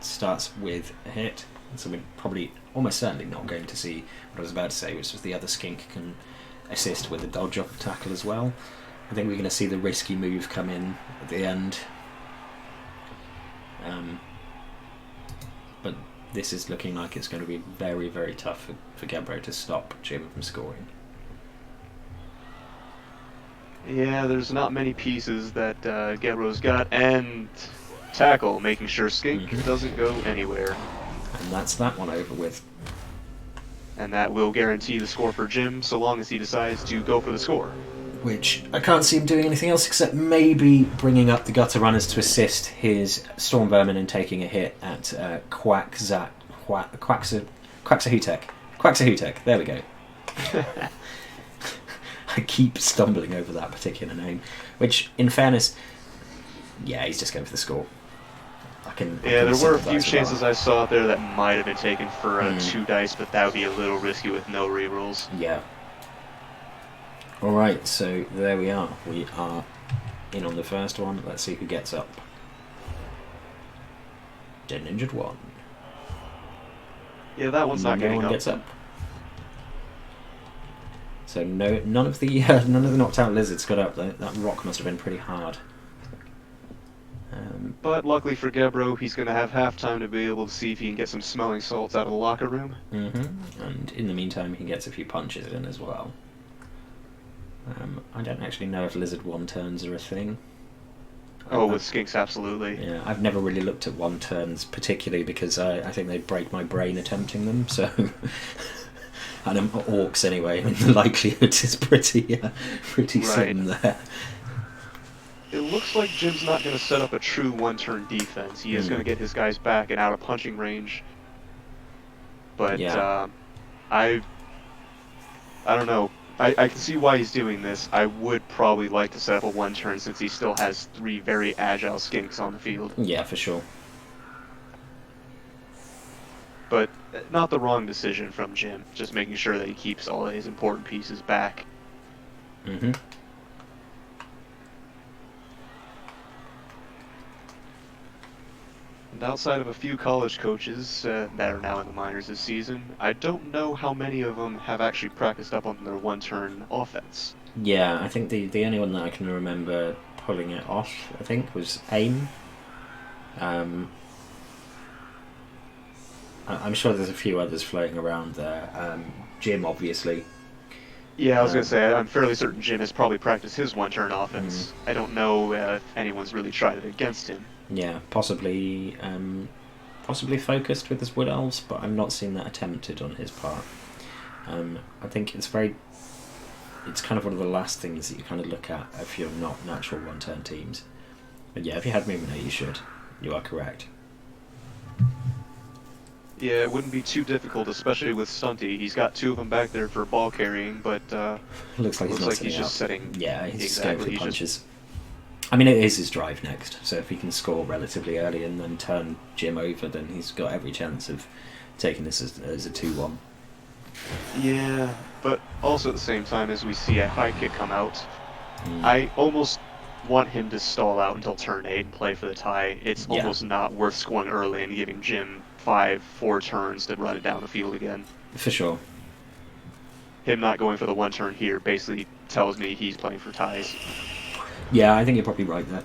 Starts with a hit. So we're probably almost certainly not going to see what I was about to say, which was the other skink can assist with a dodge off a tackle as well. I think we're going to see the risky move come in at the end. But this is looking like it's going to be very, very tough for Gebro to stop Jim from scoring. Yeah, there's not many pieces that Gebro's got, and tackle, making sure Skink doesn't go anywhere. And that's that one over with. And that will guarantee the score for Jim, so long as he decides to go for the score. Which I can't see him doing anything else except maybe bringing up the gutter runners to assist his storm vermin in taking a hit at Quaxahutek. There we go. I keep stumbling over that particular name. Which, in fairness, yeah, he's just going for the score. There were a few chances I saw out there that might have been taken for 2 dice, but that would be a little risky with no rerolls. Yeah. Alright, so there we are. We are in on the first one. Let's see who gets up. Dead Ninja 1. Yeah, that one's not getting up. No one gets up. So none of the knocked out lizards got up. That rock must have been pretty hard. But luckily for Gebro, he's going to have halftime to be able to see if he can get some smelling salts out of the locker room. And in the meantime, he gets a few punches in as well. I don't actually know if lizard one-turns are a thing. Oh, with skinks, absolutely. Yeah, I've never really looked at one-turns particularly because I think they'd break my brain attempting them, so... and orcs anyway, I mean, the likelihood is pretty slim there. It looks like Jim's not going to set up a true one-turn defense. He is going to get his guys back and out of punching range. But yeah. I don't know. I can see why he's doing this. I would probably like to set up a one-turn since he still has 3 very agile skinks on the field. Yeah, for sure. But not the wrong decision from Jim. Just making sure that he keeps all of his important pieces back. And outside of a few college coaches that are now in the minors this season, I don't know how many of them have actually practiced up on their one-turn offense. Yeah, I think the only one that I can remember pulling it off, I think, was AIM. I'm sure there's a few others floating around there. Jim, obviously. Yeah, I was going to say, I'm fairly certain Jim has probably practiced his one-turn offense. I don't know if anyone's really tried it against him. Yeah, possibly focused with his wood elves, but I've not seen that attempted on his part. I think it's kind of one of the last things that you kind of look at if you're not natural one-turn teams. But yeah, if you had movement, you should. You are correct. Yeah, it wouldn't be too difficult, especially with Stunty. He's got 2 of them back there for ball carrying, but looks like he's just setting. Yeah, he's going for punches. I mean, it is his drive next, so if he can score relatively early and then turn Jim over, then he's got every chance of taking this as a 2-1. Yeah, but also at the same time as we see a high kick come out, I almost want him to stall out until turn 8 and play for the tie. It's almost not worth scoring early and giving Jim 4 turns to run it down the field again. For sure. Him not going for the one turn here basically tells me he's playing for ties. Yeah, I think you're probably right there.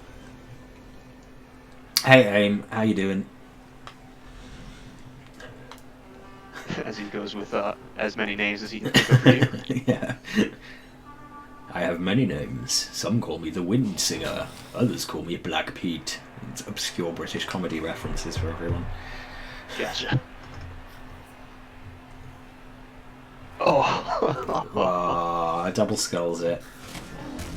Hey, AIM, how you doing? As he goes with as many names as he can think of for you. Yeah. I have many names. Some call me the Wind Singer. Others call me Black Pete. It's obscure British comedy references for everyone. Gotcha. Oh. Double skulls it.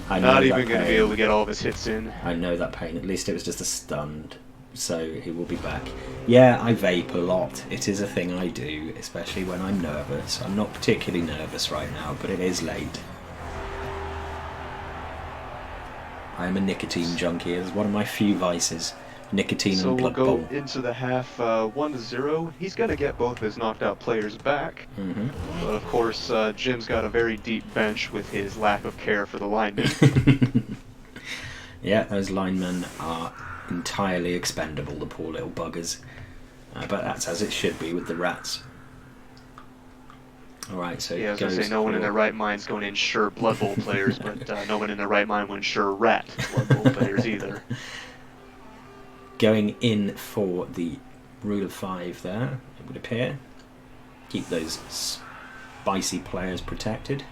Not even going to be able to get all of his hits in. I know that pain. At least it was just a stunned. So he will be back. Yeah, I vape a lot. It is a thing I do, especially when I'm nervous. I'm not particularly nervous right now, but it is late. I am a nicotine junkie. It's one of my few vices. Nicotine and Blood Bowl. So we'll go into the half 1-0. He's going to get both of his knocked out players back. But of course, Jim's got a very deep bench with his lack of care for the linemen. Yeah, those linemen are entirely expendable, the poor little buggers. But that's as it should be with the rats. Alright, so yeah, I was going to say, no one in their right mind is going to insure Blood Bowl players, but no one in their right mind will insure rat Blood Bowl players either. Going in for the rule of 5 there, it would appear. Keep those spicy players protected.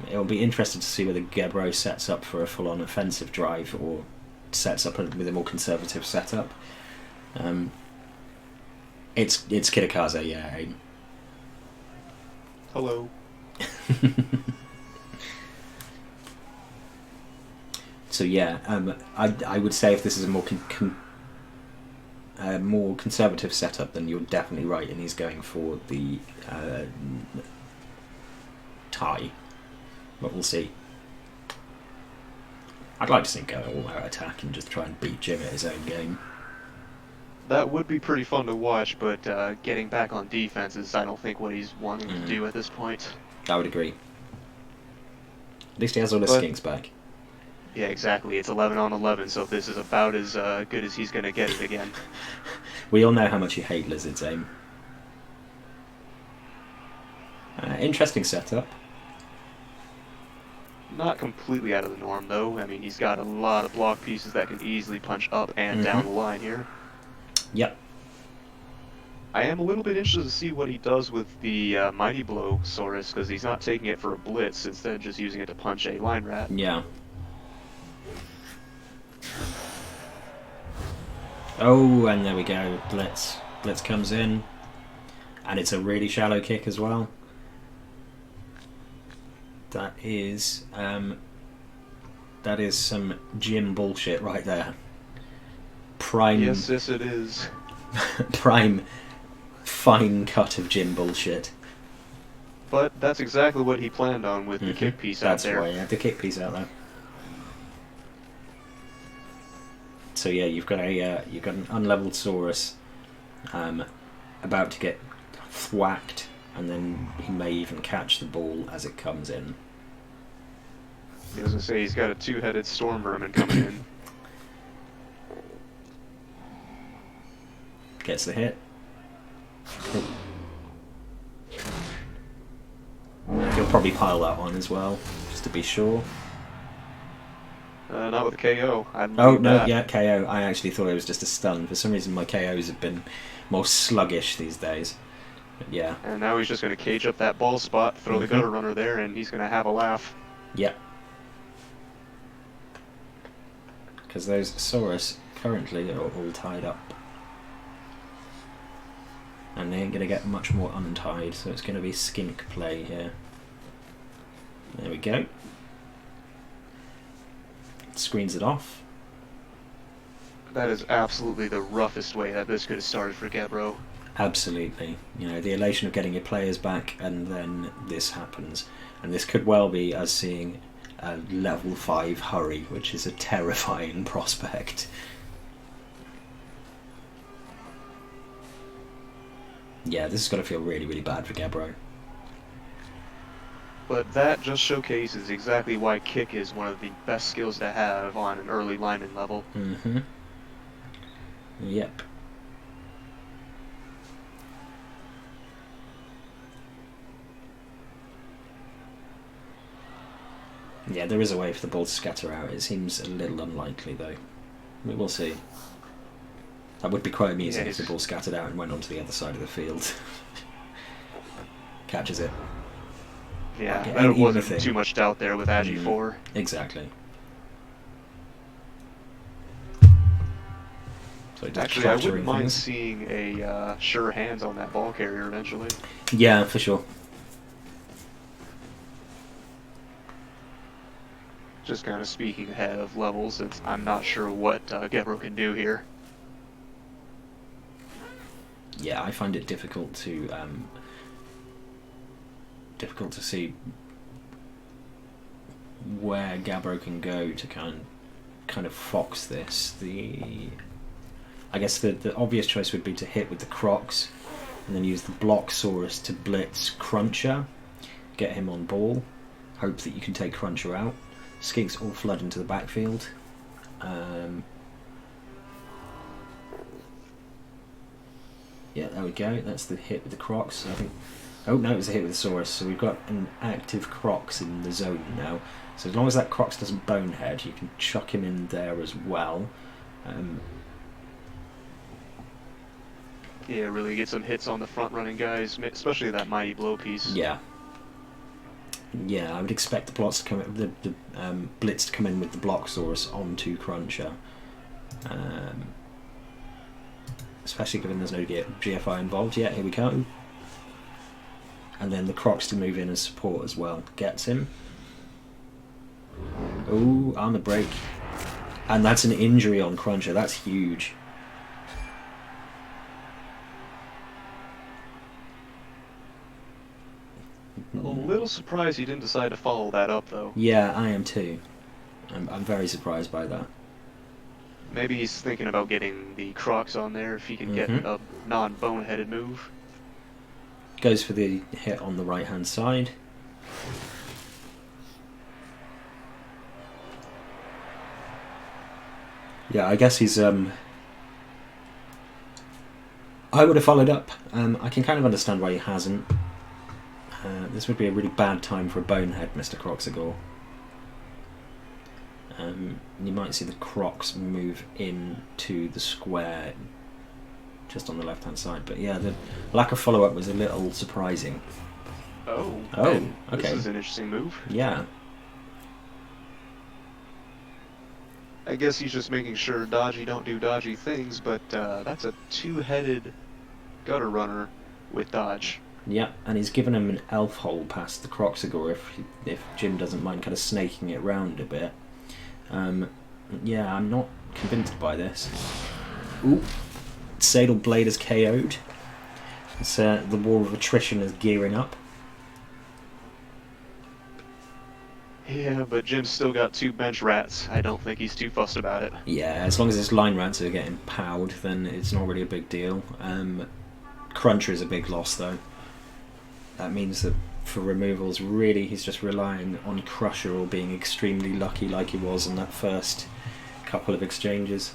It'll be interesting to see whether Gebro sets up for a full-on offensive drive or sets up with a more conservative setup. It's Kitakaze, yeah. Hello. So yeah, I would say if this is a more more conservative setup, then you're definitely right, and he's going for the tie. But we'll see. I'd like to see him go all-out attack and just try and beat Jim at his own game. That would be pretty fun to watch, but getting back on defense is, I don't think, what he's wanting to do at this point. I would agree. At least he has all his skinks back. Yeah, exactly. It's 11 on 11, so this is about as good as he's going to get it again. We all know how much you hate Lizard's aim. Interesting setup. Not completely out of the norm, though. I mean, he's got a lot of block pieces that can easily punch up and down the line here. Yep. I am a little bit interested to see what he does with the Mighty Blow Saurus, because he's not taking it for a blitz, instead of just using it to punch a line rat. Yeah. Oh, and there we go. Blitz comes in. And it's a really shallow kick as well. That is some Jim bullshit right there. Prime. Yes, it is. Prime, fine cut of Jim bullshit. But that's exactly what he planned on with the kick piece out there. That's why, yeah, the kick piece out there. So yeah, you've got an unleveled Saurus, about to get thwacked, and then he may even catch the ball as it comes in. I was gonna say he's got a two-headed storm vermin coming in. Gets the hit. He'll probably pile that one as well, just to be sure. Not with KO. Oh no, yeah, KO. I actually thought it was just a stun. For some reason, my KOs have been more sluggish these days. But yeah. And now he's just going to cage up that ball spot, throw the gutter runner there, and he's going to have a laugh. Yep. Because those Saurus currently are all tied up. And they ain't going to get much more untied, so it's going to be skink play here. There we go. Screens it off. That is absolutely the roughest way that this could have started for Gebro. Absolutely. You know, the elation of getting your players back, and then this happens. And this could well be us seeing a level 5 hurry, which is a terrifying prospect. Yeah, this is going to feel really, really bad for Gebro. But that just showcases exactly why kick is one of the best skills to have on an early lineman level. Mm-hmm. Yep. Yeah, there is a way for the ball to scatter out. It seems a little unlikely, though. We will see. That would be quite amusing if the ball scattered out and went onto the other side of the field. Catches it. Yeah, like, there wasn't too much doubt there with Agi 4. Exactly. So actually, I wouldn't mind seeing a sure hands on that ball carrier eventually. Yeah, for sure. Just kind of speaking ahead of levels, since I'm not sure what Gebro can do here. Yeah, I find it difficult to see where Gebro can go to kind of fox this. I guess the obvious choice would be to hit with the Crocs and then use the Block Saurus to blitz Cruncher, get him on ball, hope that you can take Cruncher out. Skinks all flood into the backfield. Yeah, there we go. That's the hit with the Crocs. I think. Oh no, it was a hit with the Saurus. So we've got an active Crocs in the zone now. So as long as that Crocs doesn't bonehead, you can chuck him in there as well. Yeah, really get some hits on the front running guys, especially that mighty blow piece. Yeah. Yeah, I would expect the plots to come, the blitz to come in with the Blocksaurus onto Cruncher. Especially given there's no GFI involved yet. Here we go. And then the Crocs to move in as support as well. Gets him. Ooh, armor break. And that's an injury on Cruncher. That's huge. A little surprised he didn't decide to follow that up, though. Yeah, I am too. I'm very surprised by that. Maybe he's thinking about getting the Crocs on there if he can get a non-boneheaded move. Goes for the hit on the right-hand side. Yeah, I guess he's... I would have followed up. I can kind of understand why he hasn't. This would be a really bad time for a bonehead, Mr. Croxagore. You might see the Crocs move into the square just on the left hand side, but yeah, the lack of follow-up was a little surprising. Oh, okay. This is an interesting move. Yeah. I guess he's just making sure Dodgy don't do dodgy things, but that's a two-headed gutter runner with dodge. Yeah, and he's given him an elf hole past the Croxagore if Jim doesn't mind kind of snaking it round a bit. Yeah, I'm not convinced by this. Ooh, Sadal Blade is KO'd. It's, the War of Attrition is gearing up. Yeah, but Jim's still got 2 bench rats. I don't think he's too fussed about it. Yeah, as long as his line rats are getting powed, then it's not really a big deal. Cruncher is a big loss, though. That means that for removals, really, he's just relying on Crusher or being extremely lucky like he was in that first couple of exchanges.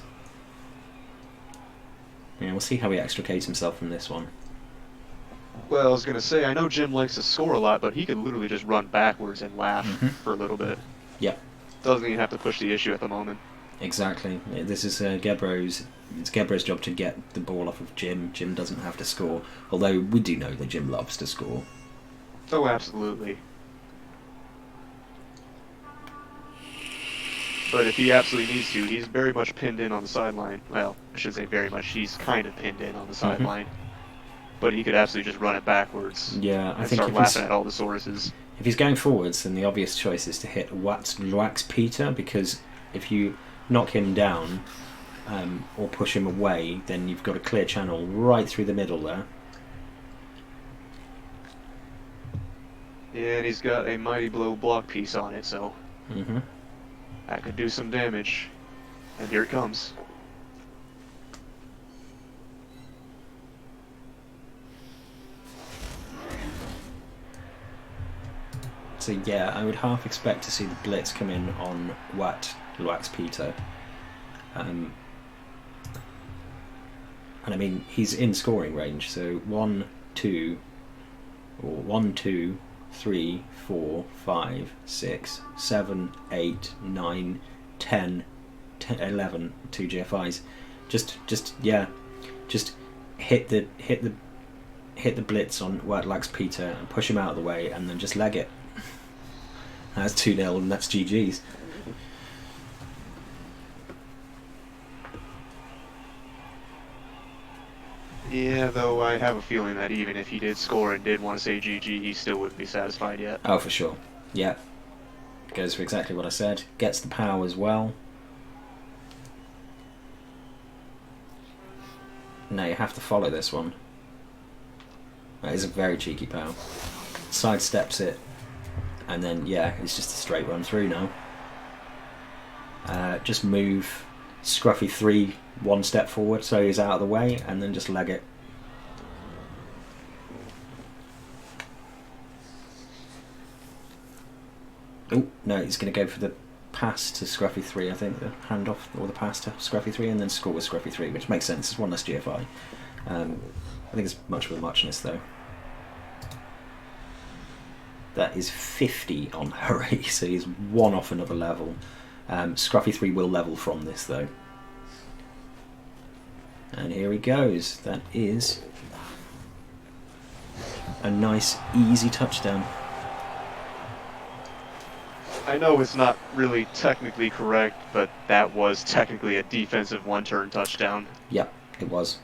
Yeah, we'll see how he extricates himself from this one. Well, I was going to say, I know Jim likes to score a lot, but he could literally just run backwards and laugh for a little bit. Yep. Doesn't even have to push the issue at the moment. Exactly. This is Gebro's. It's Gebro's job to get the ball off of Jim. Jim doesn't have to score, although we do know that Jim loves to score. Oh, absolutely. But if he absolutely needs to, he's very much pinned in on the sideline. Well, I should say very much. He's kind of pinned in on the sideline. But he could absolutely just run it backwards. Yeah, I and think start laughing at all the Sauruses. If he's going forwards, then the obvious choice is to hit Wax Peter, because if you knock him down or push him away, then you've got a clear channel right through the middle there. Yeah, and he's got a Mighty Blow block piece on it, so that could do some damage. And here it comes. So yeah, I would half expect to see the blitz come in on Wax Peter. And I mean, he's in scoring range, so 1, 2, 3, 4, 5, 6, 7, 8, 9, 10, 11, 2 GFIs. Just hit the blitz on Wax Peter and push him out of the way, and then just leg it. That's 2-0 and that's GG's. Yeah, though I have a feeling that even if he did score and did want to say GG, he still wouldn't be satisfied yet. Oh, for sure. Yeah. Goes for exactly what I said. Gets the power as well. No, you have to follow this one. That is a very cheeky power. Sidesteps it. And then, yeah, it's just a straight run through now. Just move Scruffy 3 1 step forward so he's out of the way, and then just leg it. Oh, no, he's going to go for the pass to Scruffy 3, I think, the handoff or the pass to Scruffy 3, and then score with Scruffy 3, which makes sense. It's one less GFI. I think it's much of a muchness, though. That is 50 on Hurry, so he's one off another level. Scruffy 3 will level from this, though. And here he goes. That is a nice, easy touchdown. I know it's not really technically correct, but that was technically a defensive one-turn touchdown. Yep, it was.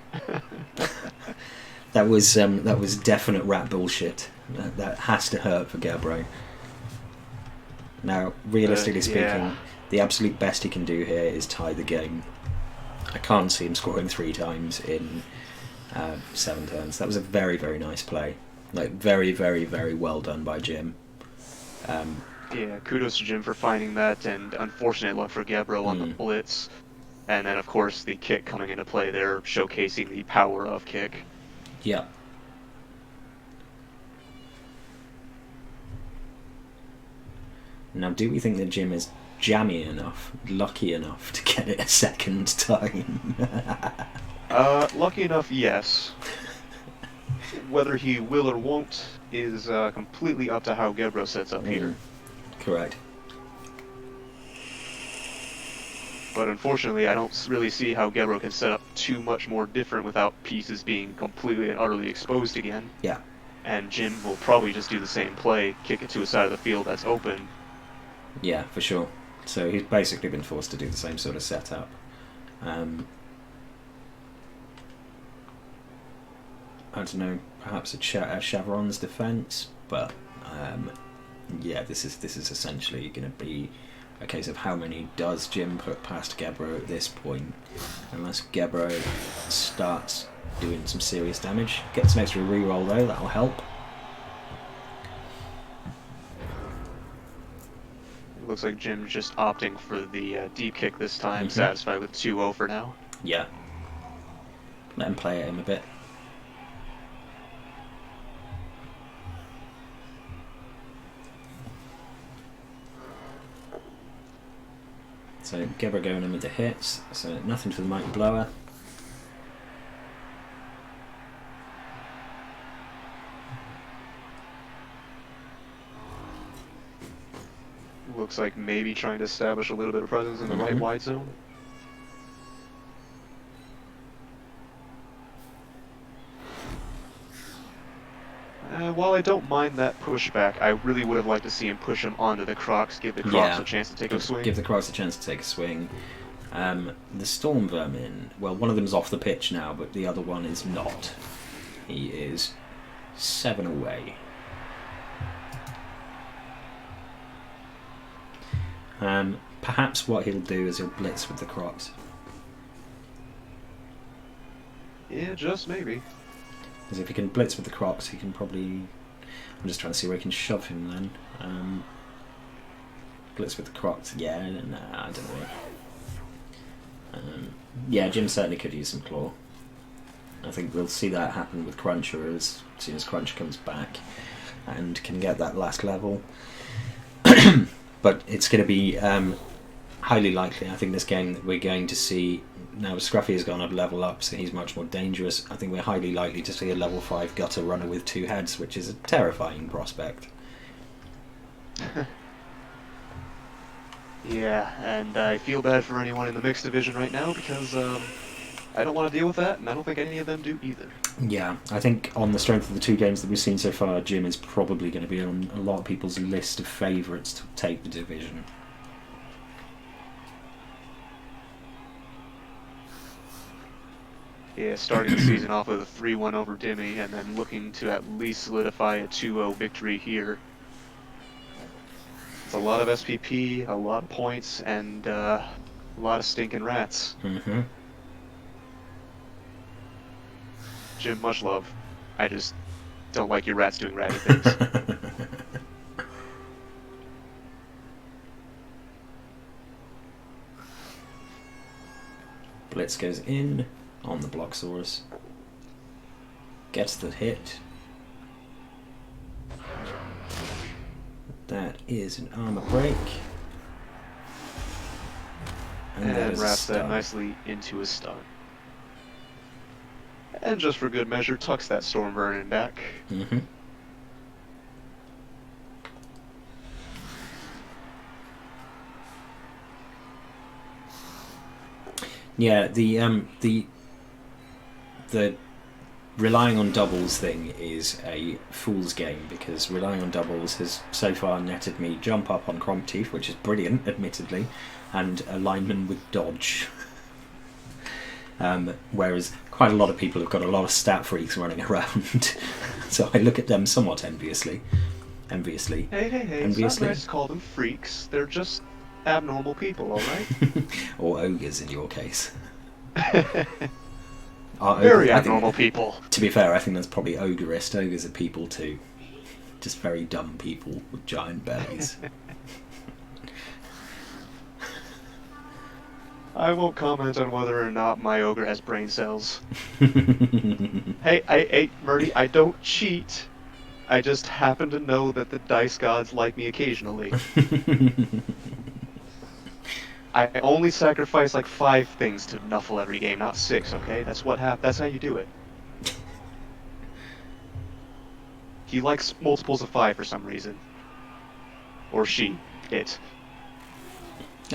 That was definite rat bullshit. That has to hurt for Gebro. Now, realistically speaking, the absolute best he can do here is tie the game. I can't see him scoring 3 times in 7 turns. That was a very, very nice play. Like, very, very, very well done by Jim. Yeah, kudos to Jim for finding that, and unfortunate luck for Gebro on the blitz. And then, of course, the kick coming into play there, showcasing the power of kick. Yeah. Now, do we think that Jim is jammy enough, lucky enough to get it a second time? Lucky enough, yes. Whether he will or won't is completely up to how Gebro sets up here. Correct. But unfortunately, I don't really see how Gebro can set up too much more different without pieces being completely and utterly exposed again. Yeah. And Jim will probably just do the same play, kick it to a side of the field that's open. Yeah, for sure. So he's basically been forced to do the same sort of setup. I don't know, perhaps a Chevron's defense, but yeah, this is essentially going to be a case of how many does Jim put past Gebro at this point. Unless Gebro starts doing some serious damage. Gets an extra reroll though, that'll help. It looks like Jim's just opting for the deep kick this time, satisfied with 2-0 for now. Yeah. Let him play at him a bit. So Gebro going in with the hits, so nothing to the mighty blower. Looks like maybe trying to establish a little bit of presence in the right wide zone. While I don't mind that pushback, I really would have liked to see him push him onto the Crocs, give the Crocs a chance to take a swing. Give the Crocs a chance to take a swing. The Storm Vermin, well, one of them's off the pitch now, but the other one is not. He is 7 away. Perhaps what he'll do is he'll blitz with the Crocs. Yeah, just maybe. Because if he can blitz with the Crocs, he can probably... I'm just trying to see where he can shove him then. Blitz with the Crocs, yeah, nah, I don't know. Yeah, Jim certainly could use some claw. I think we'll see that happen with Cruncher as soon as Cruncher comes back and can get that last level. But it's going to be highly likely, I think, this game that we're going to see... Now Scruffy has gone a level up, so he's much more dangerous. I think we're highly likely to see a level 5 gutter runner with 2 heads, which is a terrifying prospect. Yeah, and I feel bad for anyone in the mixed division right now because I don't want to deal with that, and I don't think any of them do either. Yeah, I think on the strength of the 2 games that we've seen so far, Jim is probably going to be on a lot of people's list of favourites to take the division. Yeah, starting the season off with a 3-1 over Dimmy, and then looking to at least solidify a 2-0 victory here. It's a lot of SPP, a lot of points, and a lot of stinking rats. Jim, much love. I just don't like your rats doing ratty things. Blitz goes in on the Bloxsaurus. Gets the hit. That is an armor break. And wraps that nicely into a stun. And just for good measure, tucks that Storm Vermin back. Mm-hmm. Yeah, the relying on doubles thing is a fool's game, because relying on doubles has so far netted me jump up on Cromp Teeth, which is brilliant, admittedly, and a lineman with dodge. Whereas quite a lot of people have got a lot of stat freaks running around, so I look at them somewhat enviously. Hey, Enviously. it's not nice to call them freaks. They're just abnormal people, alright? Or ogres in your case. Very abnormal people. To be fair, I think that's probably ogreist. Ogres are people too. Just very dumb people with giant bellies. I won't comment on whether or not my ogre has brain cells. Hey, Murdy, I don't cheat. I just happen to know that the dice gods like me occasionally. I only sacrifice like 5 things to Nuffle every game, not 6, okay? That's what that's how you do it. He likes multiples of 5 for some reason. Or she. It.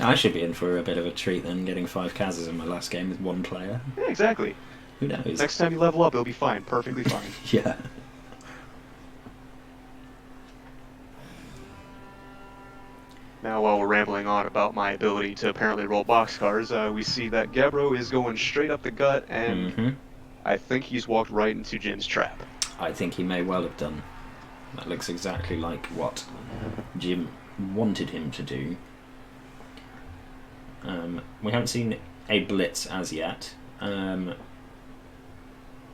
I should be in for a bit of a treat then, getting 5 Kazes in my last game with 1 player. Yeah, exactly. Who knows? Next time you level up, it'll be fine. Perfectly fine. Yeah. Now, while we're rambling on about my ability to apparently roll boxcars, we see that Gebro is going straight up the gut, and I think he's walked right into Jim's trap. I think he may well have done. That looks exactly like what Jim wanted him to do. We haven't seen a blitz as yet. I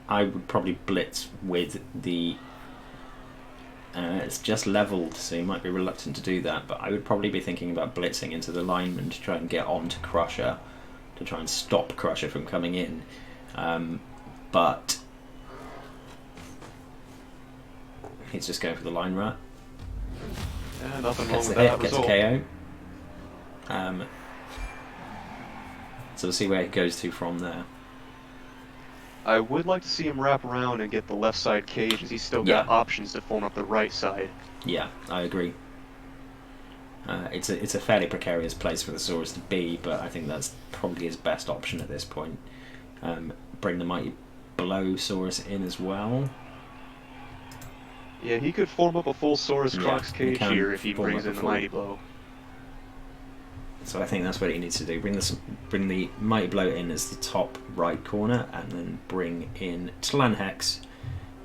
would probably blitz with the... it's just leveled, so you might be reluctant to do that, but I would probably be thinking about blitzing into the lineman to try and get onto Crusher, to try and stop Crusher from coming in. But he's just going for the line rat. Yeah, nothing wrong with that result. Gets a KO. So we'll see where it goes to from there. I would like to see him wrap around and get the left side cage, as he's still got options to form up the right side. Yeah, I agree. It's a fairly precarious place for the Saurus to be, but I think that's probably his best option at this point. Bring the Mighty Blow Saurus in as well. Yeah, he could form up a full Saurus Crocs cage here if he brings in the Mighty Blow. So I think that's what he needs to do. Bring the Mighty Blow in as the top right corner, and then bring in Tlan Hex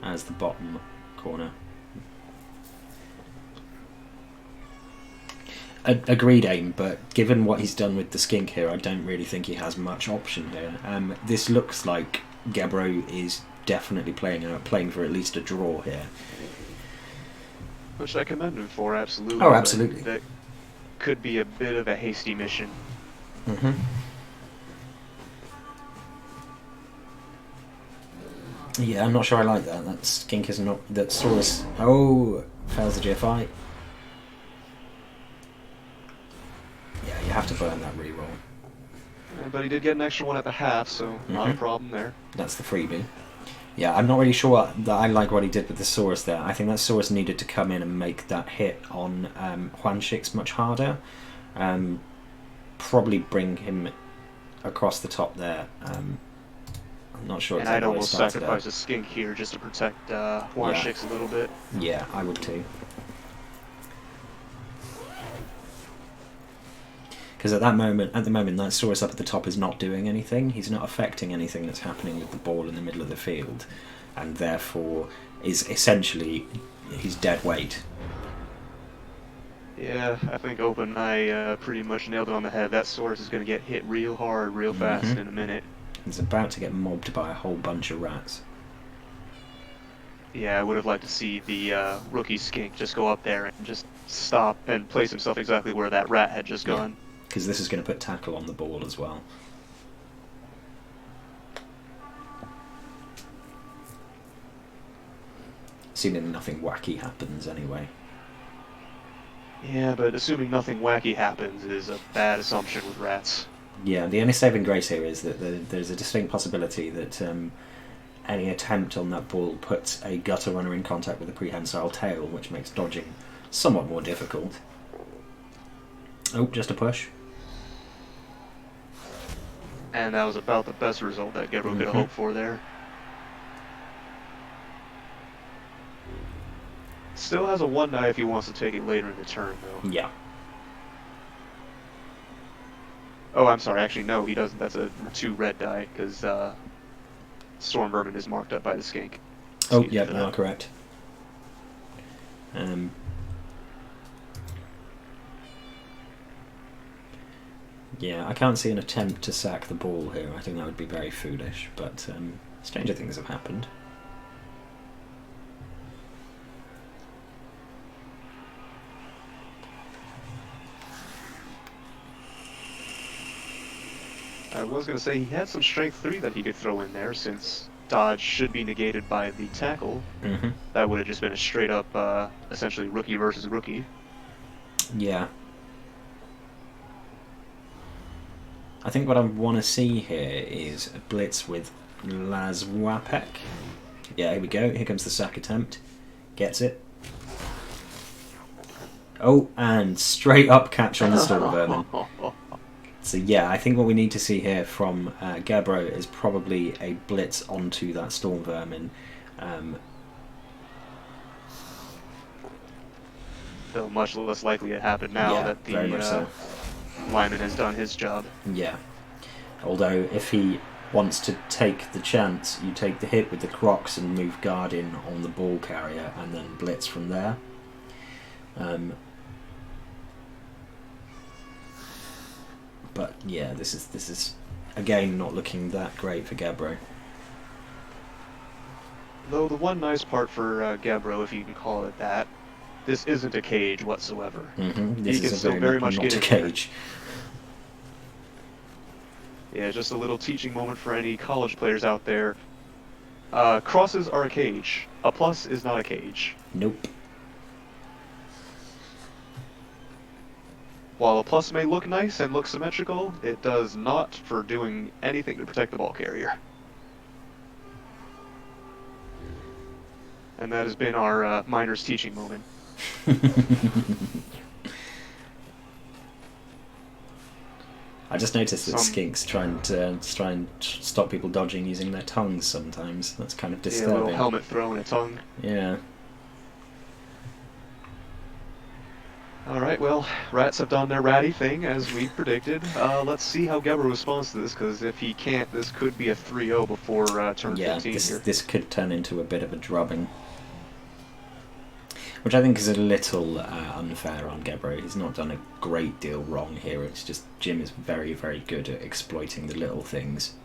as the bottom corner. Agreed aim, but given what he's done with the skink here, I don't really think he has much option here. This looks like Gebro is definitely playing for at least a draw here. Which I commend him for, absolutely. Oh, absolutely. That could be a bit of a hasty mission. Yeah, I'm not sure I like that. That skink is not... That Saurus... Oh, fails the GFI. Yeah, you have to burn that reroll. Yeah, but he did get an extra one at the half, so not a problem there. That's the freebie. Yeah, I'm not really sure that I like what he did with the Saurus there. I think that Saurus needed to come in and make that hit on Huanshix much harder. Probably bring him across the top there. I'm not sure. And I'd almost sacrifice a skink here just to protect Huanshix a little bit. Yeah, I would too. Because at the moment, that Saurus up at the top is not doing anything. He's not affecting anything that's happening with the ball in the middle of the field, and therefore is essentially he's dead weight. Yeah, I think OpenEye pretty much nailed it on the head. That Saurus is going to get hit real hard, real fast in a minute. He's about to get mobbed by a whole bunch of rats. Yeah, I would have liked to see the rookie skink just go up there and just stop and place himself exactly where that rat had just gone. Because this is going to put tackle on the ball as well. Assuming nothing wacky happens anyway. Yeah, but assuming nothing wacky happens is a bad assumption with rats. Yeah, the only saving grace here is that there's a distinct possibility that any attempt on that ball puts a gutter runner in contact with a prehensile tail, which makes dodging somewhat more difficult. Oh, just a push. And that was about the best result that Gebro could have hoped for there. Still has a 1 die if he wants to take it later in the turn, though. Yeah. Oh, I'm sorry. Actually, no, he doesn't. That's a 2 red die, because Storm Vermin is marked up by the skink. Oh, yeah, you are correct. Yeah, I can't see an attempt to sack the ball here. I think that would be very foolish, but stranger things have happened. I was going to say he had some strength 3 that he could throw in there, since dodge should be negated by the tackle. That would have just been a straight up, essentially rookie versus rookie. Yeah. I think what I want to see here is a blitz with Lazwapek. Yeah, here we go. Here comes the sack attempt. Gets it. Oh, and straight up catch on the Storm Vermin. So yeah, I think what we need to see here from Gebro is probably a blitz onto that Storm Vermin. Though much less likely to happen now that the very much so. lineman has done his job. Yeah. Although if he wants to take the chance, you take the hit with the Crocs and move guard in on the ball carrier and then blitz from there. But yeah, this is again not looking that great for Gebro. Though the one nice part for Gebro, if you can call it that, this isn't a cage whatsoever. This he can is still very much get in a cage. There. Yeah, just a little teaching moment for any college players out there. Crosses are a cage. A plus is not a cage. Nope. While a plus may look nice and look symmetrical, it does not for doing anything to protect the ball carrier. And that has been our miners teaching moment. I just noticed that skinks try and stop people dodging using their tongues sometimes. That's kind of disturbing. Yeah, a little helmet throw and a tongue. Yeah. Alright, well, rats have done their ratty thing, as we predicted. Let's see how Gebro responds to this, because if he can't, this could be a 3-0 before turn 15 here. This could turn into a bit of a drubbing. Which I think is a little unfair on Gebro. He's not done a great deal wrong here. It's just Jim is very, very good at exploiting the little things.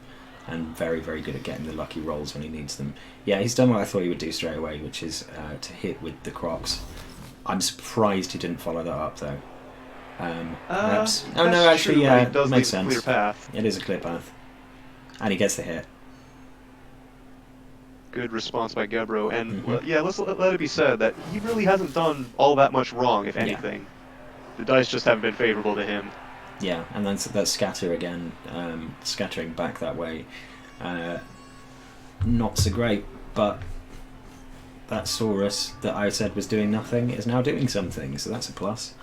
And very, very good at getting the lucky rolls when he needs them. Yeah, he's done what I thought he would do straight away, which is to hit with the Crocs. I'm surprised he didn't follow that up, though. Perhaps... Oh, no, actually, yeah, it does makes leave sense. A clear path. It is a clear path. And he gets the hit. Good response by Gebro, and yeah, let it be said that he really hasn't done all that much wrong, if anything. Yeah. The dice just haven't been favorable to him. Yeah, and then that scatter again, scattering back that way. Not so great, but that Saurus that I said was doing nothing is now doing something, so that's a plus.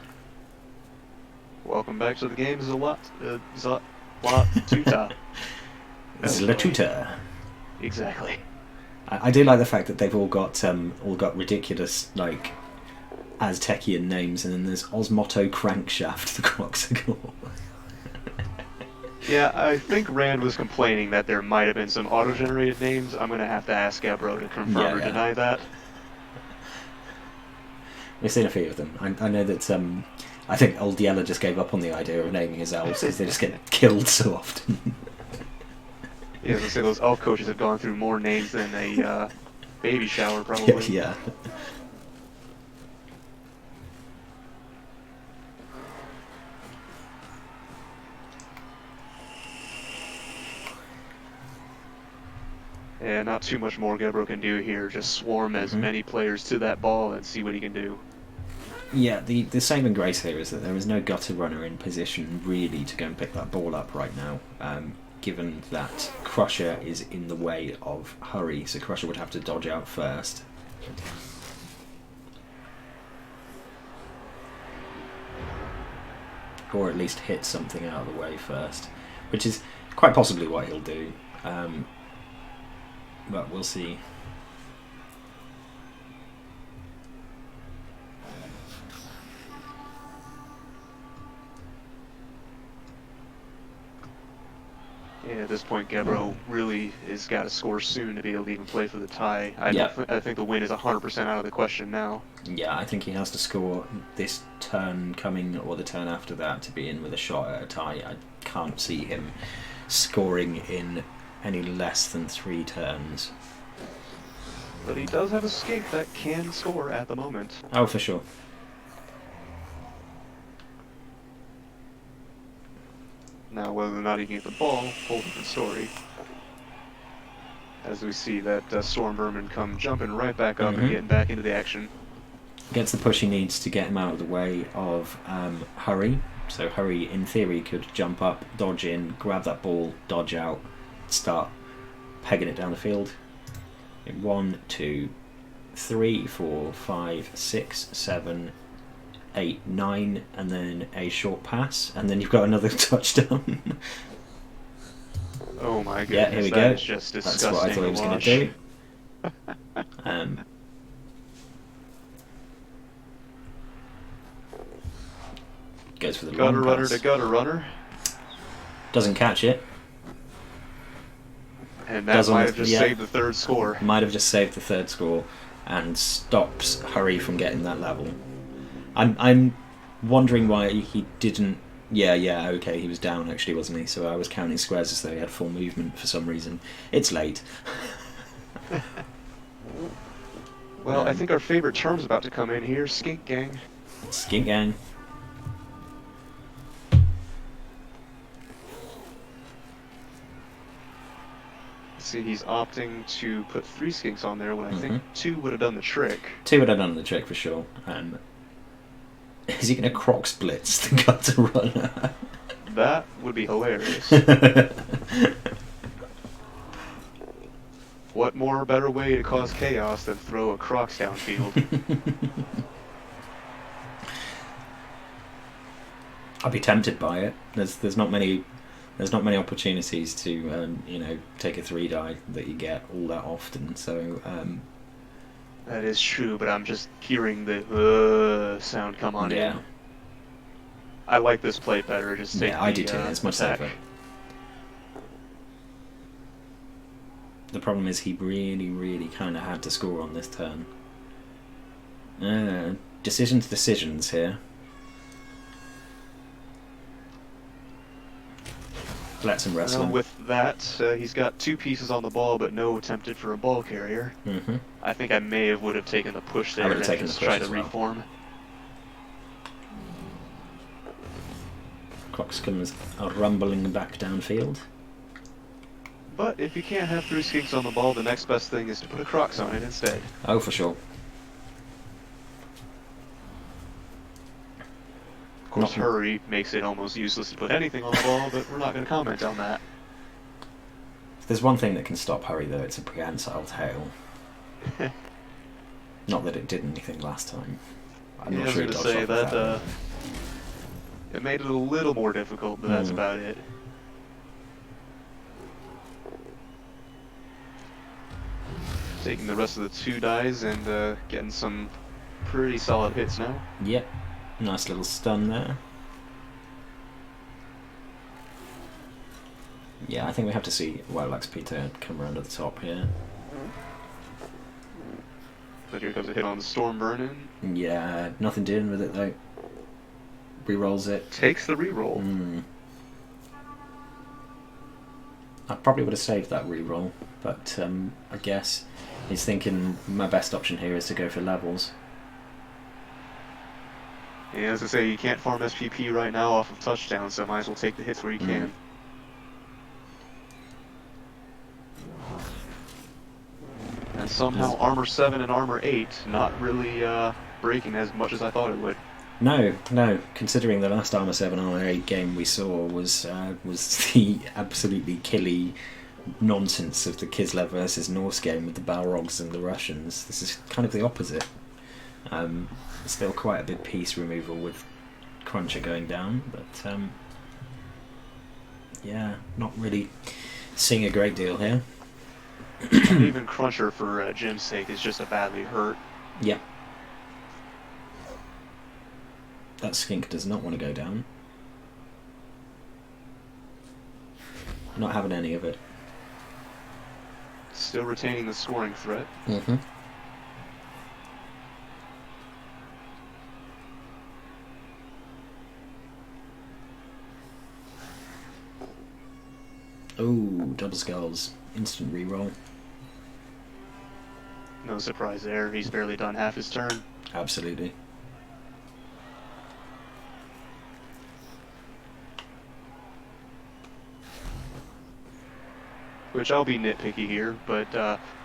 Welcome back to the game, Zlatuta. Zlatuta. Exactly. I do like the fact that they've all got ridiculous, like, Aztecian names, and then there's Osmoto Crankshaft, the Croxicle. Yeah, I think Rand was complaining that there might have been some auto-generated names. I'm going to have to ask Gebro to confirm or deny that. We've seen a few of them. I know that I think Old Yeller just gave up on the idea of naming his elves because they just get killed so often. Yeah, I was say those elf coaches have gone through more names than a baby shower, probably. Yeah. Yeah, not too much more Gebro can do here. Just swarm as many players to that ball and see what he can do. Yeah, the saving grace here is that there is no gutter runner in position really to go and pick that ball up right now, given that Crusher is in the way of Hurry, so Crusher would have to dodge out first. Or at least hit something out of the way first, which is quite possibly what he'll do, but we'll see. Yeah, at this point, Gebro really has got to score soon to be able to even play for the tie. I think the win is 100% out of the question now. Yeah, I think he has to score this turn coming or the turn after that to be in with a shot at a tie. I can't see him scoring in any less than 3 turns. But he does have a skate that can score at the moment. Oh, for sure. Now, whether or not he can get the ball, whole different story. As we see that Storm Vermin come jumping right back up and getting back into the action. Gets the push he needs to get him out of the way of Hurry. So Hurry, in theory, could jump up, dodge in, grab that ball, dodge out, start pegging it down the field. 1, 2, 3, 4, 5, 6, 7, 8, 9, and then a short pass, and then you've got another touchdown. Oh my goodness! Yeah, here we go. Just That's what I thought he was going to do. Goes for the gutter long runner pass. to gutter runner, Doesn't catch it. and that might have just saved the 3rd score. Might have just saved the 3rd score, and stops Hurry from getting that level. I'm wondering why he didn't. Yeah, okay, he was down actually, wasn't he? So I was counting squares as though he had full movement for some reason. It's late. Well, I think our favorite term's about to come in here, skink gang. Skink gang. See, he's opting to put 3 skinks on there when I think 2 would have done the trick. 2 would have done the trick for sure. Is he going to croc splits the gutter runner? That would be hilarious. What more better way to cause chaos than throw a crocs downfield? I'd be tempted by it. There's not many opportunities to take a 3-die that you get all that often. So that is true, but I'm just hearing the sound come on in. I like this play better. Just take I do too. It's much safer. The problem is he really kind of had to score on this turn. Decisions here. Let's him wrestle. With that, he's got 2 pieces on the ball, but no attempted for a ball carrier. I think I would have taken the push there and just tried to reform. Crocs comes rumbling back downfield. But if you can't have 3 skinks on the ball, the next best thing is to put a Crocs on it instead. Oh, for sure. Of course, Hurry makes it almost useless to put anything on the ball, but we're not going to comment on that. If there's one thing that can stop Hurry, though, it's a prehensile tail. Not that it did anything last time. I'm not sure I was going to say that it made it a little more difficult, but that's about it. Taking the rest of the 2 dies and getting some pretty solid hits now. Yep. Nice little stun there. Yeah, I think we have to see Wildlax Peter come around to the top here. But here comes a hit on the Storm Vermin. Yeah, nothing doing with it though. Rerolls it. Takes the reroll. I probably would have saved that reroll, but I guess he's thinking my best option here is to go for levels. Yeah, as I say, you can't farm SPP right now off of touchdowns, so might as well take the hits where you can. somehow armor 7 and armor 8 not really breaking as much as I thought it would. No, considering the last Armour 7 Armour 8 game we saw was the absolutely killy nonsense of the Kislev versus Norse game with the Balrogs and the Russians. This is kind of the opposite. Still quite a big piece removal with Cruncher going down, but yeah, not really seeing a great deal here. Even Cruncher, for Jim's sake, is just a badly hurt. Yeah. That skink does not want to go down. Not having any of it. Still retaining the scoring threat. Mm-hmm. Oh, double skulls. Instant reroll. No surprise there. He's barely done half his turn. Absolutely. Which I'll be nitpicky here, but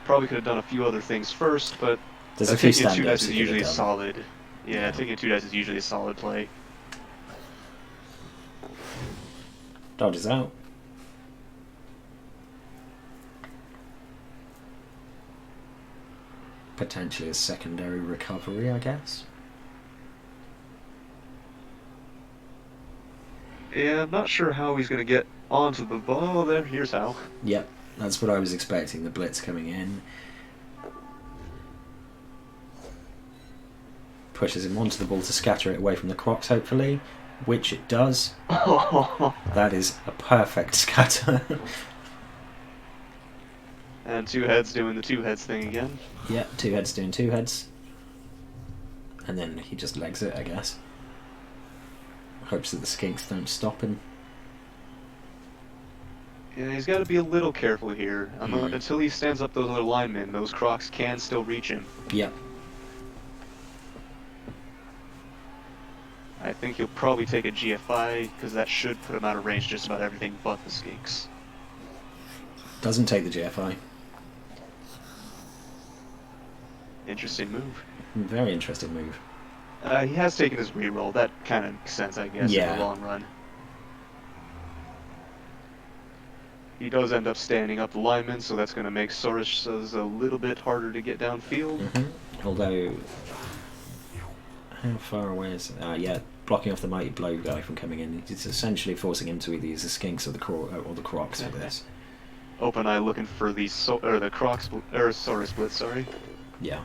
probably could have done a few other things first, but There's a few taking 2 dice standouts is usually a solid. Yeah, taking 2 dice is usually a solid play. Dodges out. Potentially a secondary recovery, I guess. Yeah, I'm not sure how he's going to get onto the ball. There, here's how. Yep, that's what I was expecting, the blitz coming in. Pushes him onto the ball to scatter it away from the Crocs, hopefully, which it does. That is a perfect scatter. And 2 heads doing the 2 heads thing again. Yep, 2 heads doing 2 heads. And then he just legs it, I guess. Hopes that the skinks don't stop him. Yeah, he's got to be a little careful here. Until he stands up those other linemen, those Crocs can still reach him. Yep. I think he'll probably take a GFI, because that should put him out of range just about everything but the skinks. Doesn't take the GFI. Interesting move. Very interesting move. He has taken his reroll. That kind of makes sense, I guess, in the long run. He does end up standing up the lineman, so that's going to make Saurus a little bit harder to get downfield. Mm-hmm. Although, how far away is it? Yeah, blocking off the mighty blow guy from coming in. It's essentially forcing him to either use the skinks or the Crocs for this. Open eye looking for the Crocs or Saurus blitz. Sorry. Yeah.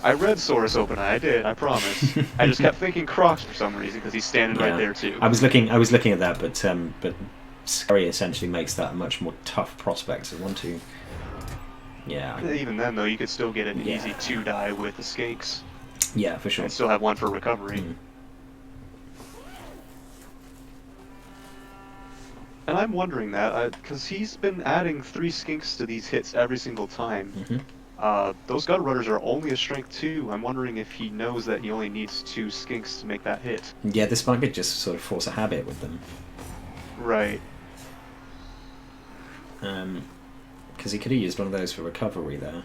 I read Saurus open eye. I did. I promise. I just kept thinking Crocs for some reason because he's standing right there too. I was looking at that, but Scurry essentially makes that a much more tough prospect. So 1, 2. Yeah. Even then, though, you could still get an easy 2 die with the skinks. Yeah, for sure. And still have 1 for recovery. And I'm wondering that, because he's been adding 3 skinks to these hits every single time. Those gut runners are only a strength 2. I'm wondering if he knows that he only needs 2 skinks to make that hit. Yeah, this might be just sort of force a habit with them. Right. Because he could have used one of those for recovery there.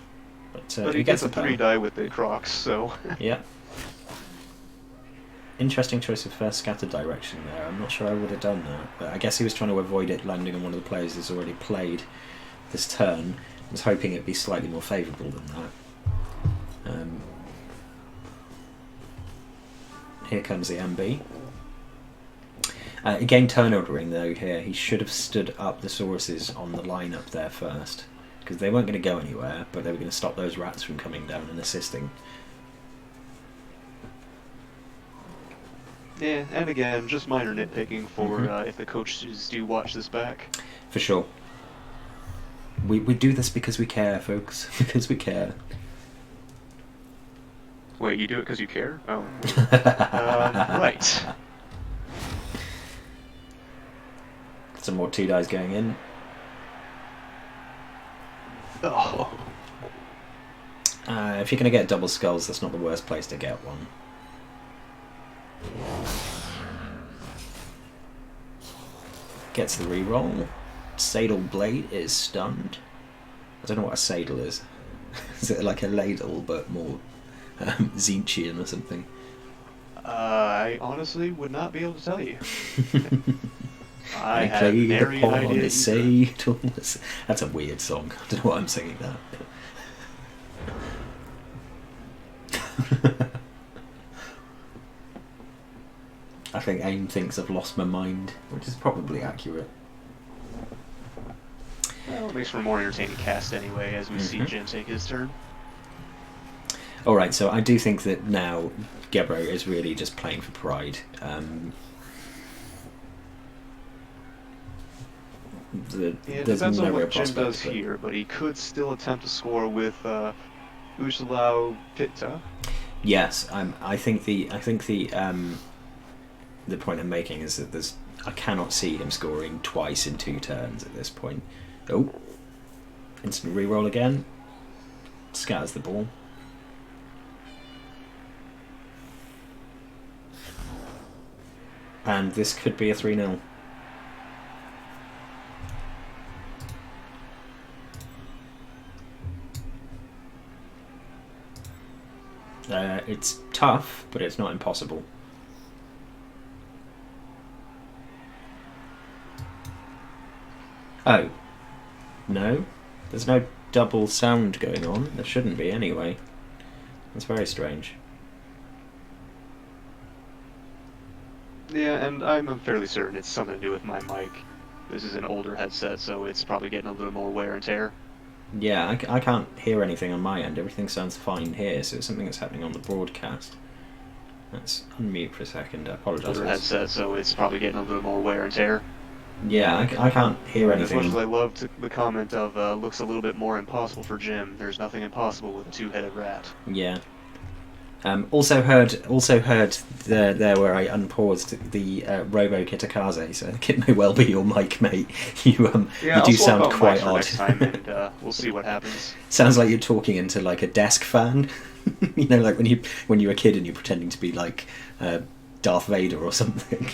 But he gets a 3 die with the Crocs, so... Yeah. Interesting choice of first scatter direction there. I'm not sure I would have done that. But I guess he was trying to avoid it landing on one of the players who's already played this turn. I was hoping it'd be slightly more favourable than that. Here comes the MB. Again, turn ordering though here. He should have stood up the Sauruses on the line up there first. Because they weren't going to go anywhere, but they were going to stop those rats from coming down and assisting. Yeah, and again, just minor nitpicking for if the coaches do watch this back. For sure. We do this because we care, folks. Because we care. Wait, you do it because you care? Oh. Right. Some more 2 dice going in. Oh. If you're going to get double skulls, that's not the worst place to get one. Gets the reroll. Sadal Blade is stunned. I don't know what a sadle is. Is it like a ladle, but more Zinchian or something? I honestly would not be able to tell you. I I have play the nary an pawn on idea the either. sadle. That's a weird song. I don't know why I'm singing that. I think AIM thinks I've lost my mind, which is probably accurate. Well, it makes for a more entertaining cast anyway, as we see Jim take his turn. Alright, so I do think that now Gebro is really just playing for pride. It there's depends no on real what Jim prospect, does here, but he could still attempt to score with Ushlau Pitta. Yes, I think the point I'm making is that I cannot see him scoring twice in 2 turns at this point. Oh, instant reroll again. Scatters the ball. And this could be a 3-0. It's tough, but it's not impossible. Oh. No? There's no double sound going on. There shouldn't be anyway. That's very strange. Yeah, and I'm fairly certain it's something to do with my mic. This is an older headset, so it's probably getting a little more wear and tear. Yeah, I can't hear anything on my end. Everything sounds fine here, so it's something that's happening on the broadcast. Let's unmute for a second. I apologise. Older headset, so it's probably getting a little more wear and tear. Yeah, I can't hear anything. As much as I loved the comment of looks a little bit more impossible for Jim, there's nothing impossible with a 2-headed rat. Yeah. Also heard there where I unpaused the Robo Kitakaze, so it may well be your mic, mate. You do sound quite odd. Next time, and we'll see what happens. Sounds like you're talking into like a desk fan. You know, like when you were a kid and you're pretending to be like Darth Vader or something.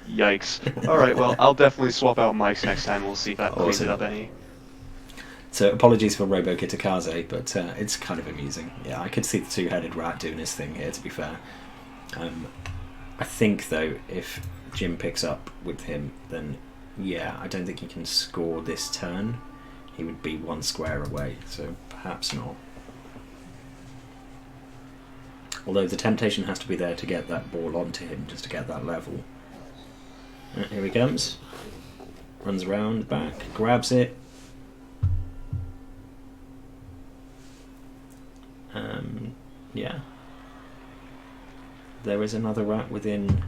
Yikes. Alright, well, I'll definitely swap out mics next time. We'll see if that cleans it up any. So apologies for Robo Kitakaze, but it's kind of amusing. Yeah, I could see the 2-headed rat doing his thing here, to be fair. I think, though, if Jim picks up with him, then, yeah, I don't think he can score this turn. He would be 1 square away, so perhaps not. Although the temptation has to be there to get that ball onto him, just to get that level. Here he comes. Runs around, back, grabs it. Yeah. There is another rat within.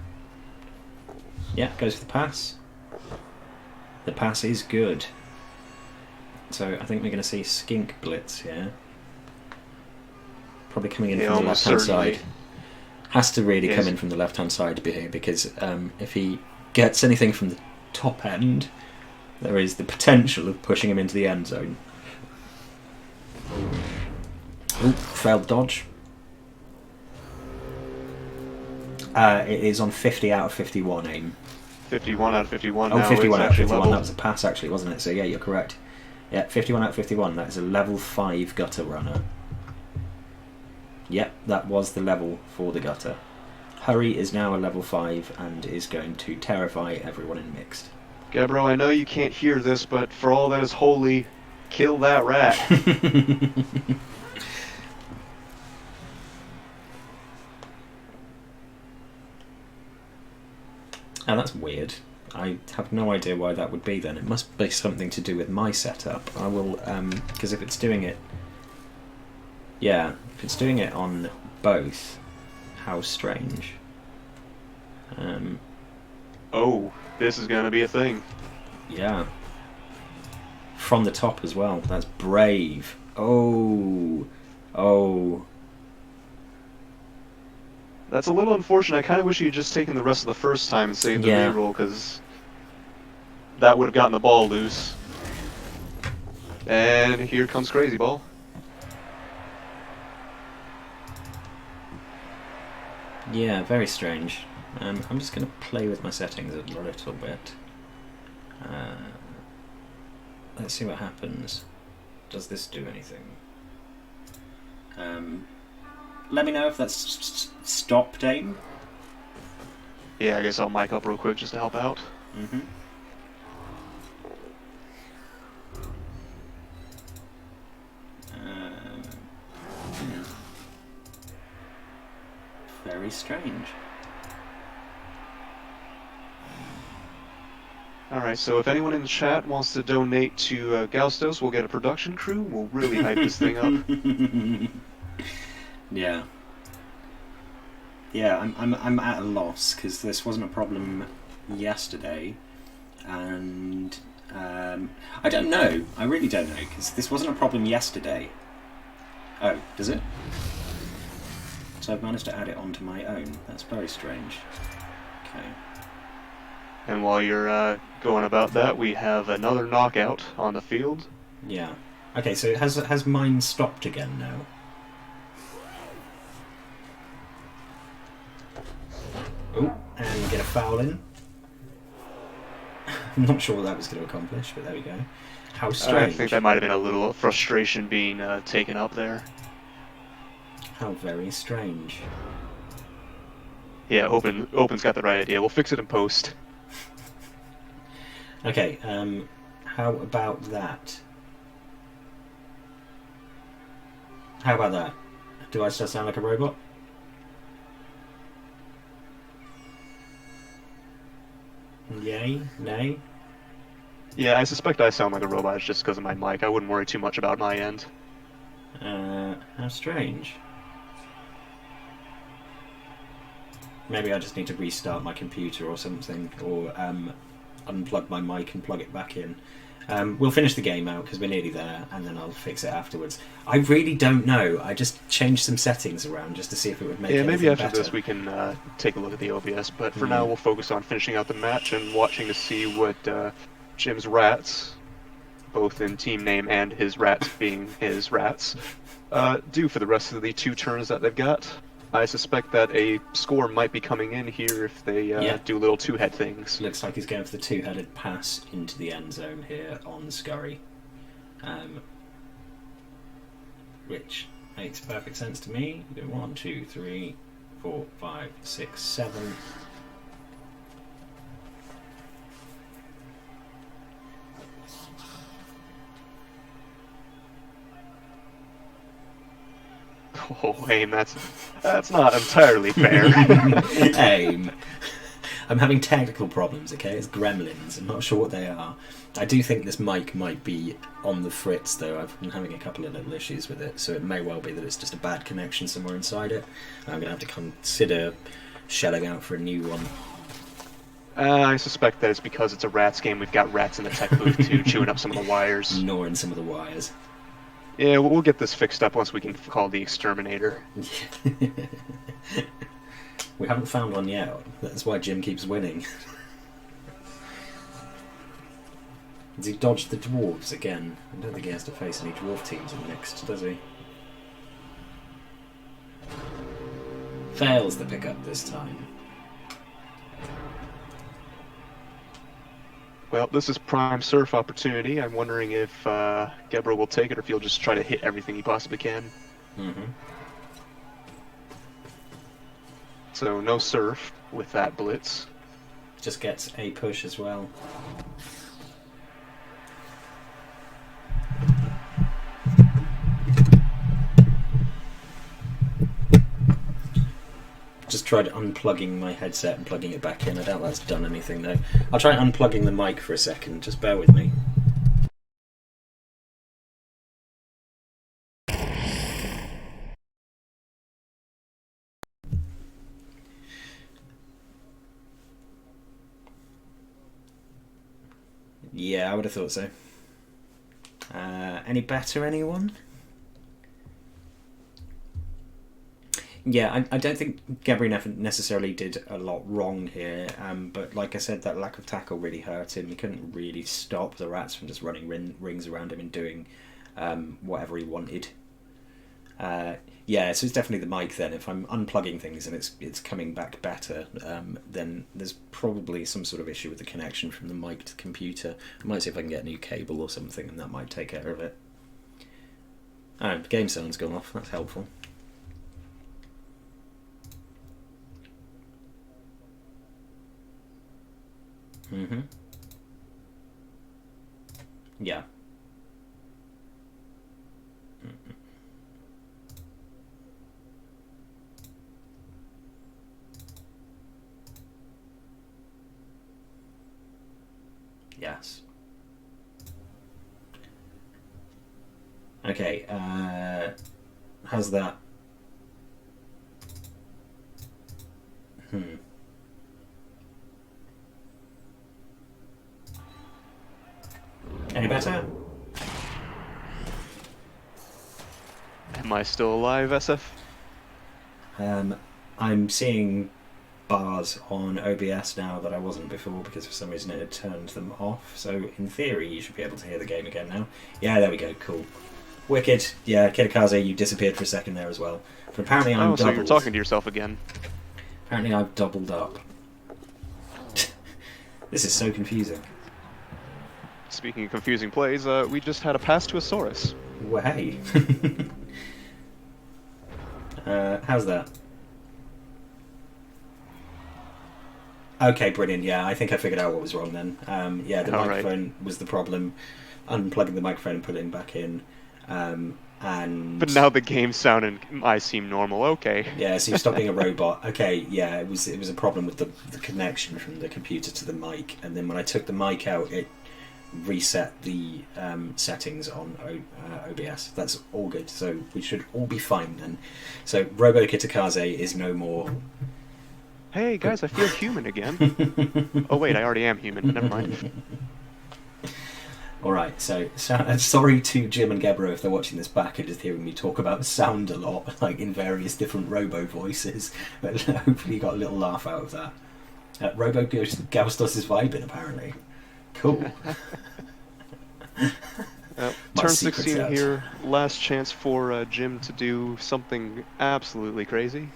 Yeah, goes for the pass. The pass is good. So I think we're going to see Skink Blitz here. Probably coming in from the left-hand side. Has to really come in from the left-hand side here, because if he gets anything from the top end, there is the potential of pushing him into the end zone. Oh, failed dodge. It is on 50 out of 51 aim. 51 out of 51. Oh, 51 out of 51. Leveled. That was a pass, actually, wasn't it? So yeah, you're correct. Yeah, 51 out of 51. That is a level 5 gutter runner. Yep, that was the level for the gutter. Hurry is now a level 5 and is going to terrify everyone in mixed. Gebro, I know you can't hear this, but for all that is holy, kill that rat. Oh, that's weird. I have no idea why that would be then. It must be something to do with my setup. I will, because if it's doing it... Yeah, if it's doing it on both, how strange. Oh, this is going to be a thing. Yeah. From the top as well. That's brave. Oh. Oh. That's a little unfortunate. I kind of wish you'd just taken the rest of the first time and saved the reroll, because that would have gotten the ball loose. And here comes Crazy Ball. Yeah, very strange. I'm just going to play with my settings a little bit. let's see what happens. Does this do anything? Let me know if that's stopped aim. Yeah, I guess I'll mic up real quick just to help out. Mm-hmm. Very strange. Alright, so if anyone in the chat wants to donate to Ghaustos, we'll get a production crew. We'll really hype this thing up. Yeah. Yeah, I'm at a loss because this wasn't a problem yesterday, and I don't know. I really don't know because this wasn't a problem yesterday. Oh, does it? So I've managed to add it onto my own. That's very strange. Okay. And while you're going about that, we have another knockout on the field. Yeah. Okay, so has mine stopped again now? Oh, and get a foul in. I'm not sure what that was going to accomplish, but there we go. How strange. I think that might have been a little frustration being taken up there. How very strange. Yeah, Open's got the right idea. We'll fix it in post. Okay, how about that? How about that? Do I still sound like a robot? Yay? Nay? Yeah, I suspect I sound like a robot just because of my mic. I wouldn't worry too much about my end. How strange. Maybe I just need to restart my computer or something, or unplug my mic and plug it back in. We'll finish the game out because we're nearly there, and then I'll fix it afterwards. I really don't know. I just changed some settings around just to see if it would make it maybe after better. this we can take a look at the OBS, but for now we'll focus on finishing out the match and watching to see what Jim's rats, both in team name and his rats being his rats, do for the rest of the 2 turns that they've got. I suspect that a score might be coming in here if they do little 2-head things. Looks like he's going for the 2-headed pass into the end zone here on Scurry. Which makes perfect sense to me. 1, 2, 3, 4, 5, 6, 7. Oh, aim, that's not entirely fair. Aim. I'm having technical problems, okay? It's gremlins. I'm not sure what they are. I do think this mic might be on the fritz, though. I've been having a couple of little issues with it, so it may well be that it's just a bad connection somewhere inside it. I'm going to have to consider shelling out for a new one. I suspect that it's because it's a rats game. We've got rats in the tech booth, too, chewing up some of the wires. Gnawing some of the wires. Yeah, we'll get this fixed up once we can call the exterminator. We haven't found one yet. That's why Jim keeps winning. Does he dodge the dwarves again? I don't think he has to face any dwarf teams in next, does he? Fails the pickup this time. Well, this is prime surf opportunity. I'm wondering if Gebro will take it or if he'll just try to hit everything he possibly can. Mm-hmm. So no surf with that blitz. Just gets a push as well. Just tried unplugging my headset and plugging it back in. I doubt that's done anything though. I'll try unplugging the mic for a second. Just bear with me. Yeah, I would have thought so. Any better, anyone? Yeah, I don't think Gebro necessarily did a lot wrong here, but like I said, that lack of tackle really hurt him. He couldn't really stop the rats from just running rings around him and doing whatever he wanted. Yeah, so it's definitely the mic then. If I'm unplugging things and it's coming back better, then there's probably some sort of issue with the connection from the mic to the computer. I might see if I can get a new cable or something, and that might take care of it. Oh, the game sound's gone off. That's helpful. Mm-hmm. Yeah. Yes. Okay, how's that? Any better? Am I still alive, SF? I'm seeing bars on OBS now that I wasn't before because for some reason it had turned them off. So in theory you should be able to hear the game again now. Yeah, there we go, cool. Wicked. Yeah, Kitakaze, you disappeared for a second there as well. But apparently I'm doubled. So you're talking to yourself again. Apparently I've doubled up. This is so confusing. Speaking of confusing plays, we just had a pass to a Saurus. Way. How's that? Okay, brilliant. Yeah, I think I figured out what was wrong then. Yeah, the microphone was the problem. Unplugging the microphone and putting it back in. And but now the game's sounding, I seem normal. Okay. Yeah, so you stopped being a robot. Okay, yeah, it was a problem with the connection from the computer to the mic, and then when I took the mic out, it reset the settings on OBS. That's all good. So we should all be fine then. So Robo Kitakaze is no more. Hey guys, I feel human again. Oh wait, I already am human. Never mind. Alright, so sorry to Jim and Gebro if they're watching this back and just hearing me talk about sound a lot, like in various different Robo voices, but hopefully you got a little laugh out of that. Robo Ghaustos is vibing, apparently. Cool. Turn 16 here, last chance for Jim to do something absolutely crazy.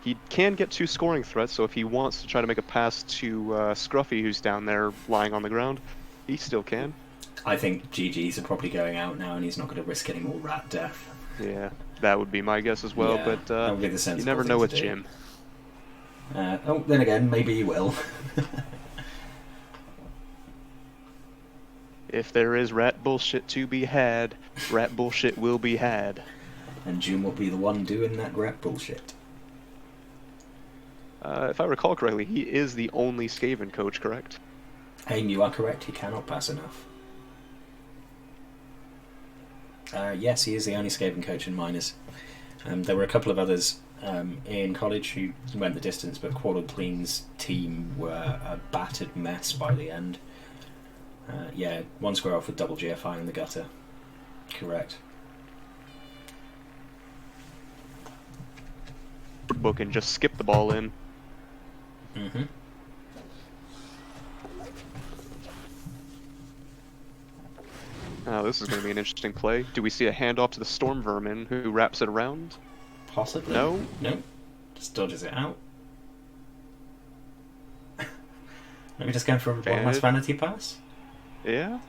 He can get 2 scoring threats, so if he wants to try to make a pass to Scruffy, who's down there lying on the ground, he still can. I think GG's are probably going out now, and he's not going to risk any more rat death. Yeah, that would be my guess as well, yeah, but you never know with Jim. Oh, then again, maybe he will. If there is rat bullshit to be had, rat bullshit will be had. And Jim will be the one doing that rat bullshit. If I recall correctly, he is the only Skaven coach, correct? Aim, you are correct. He cannot pass enough. Yes, he is the only Skaven coach in minors. There were a couple of others in college who went the distance, but Quaddleclean's team were a battered mess by the end. Yeah, 1 square off with double GFI in the gutter. Correct. Book and just skip the ball in. Now this is going to be an interesting play. Do we see a handoff to the Storm Vermin, who wraps it around? Possibly. No? No. Just dodges it out. Maybe just going for one last vanity pass? Yeah.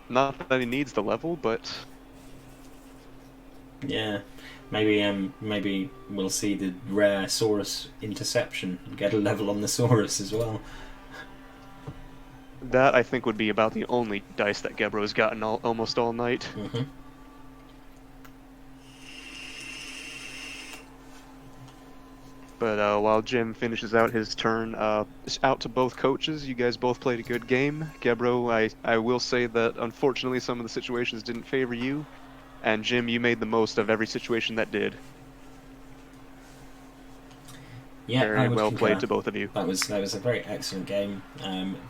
Not that he needs the level, but... Yeah. Maybe we'll see the rare Saurus interception and get a level on the Saurus as well. That, I think, would be about the only dice that Gebro's gotten almost all night. But while Jim finishes out his turn, out to both coaches. You guys both played a good game. Gebro, I will say that unfortunately some of the situations didn't favor you. And Jim, you made the most of every situation that did. Yeah, very well played to both of you. That was a very excellent game.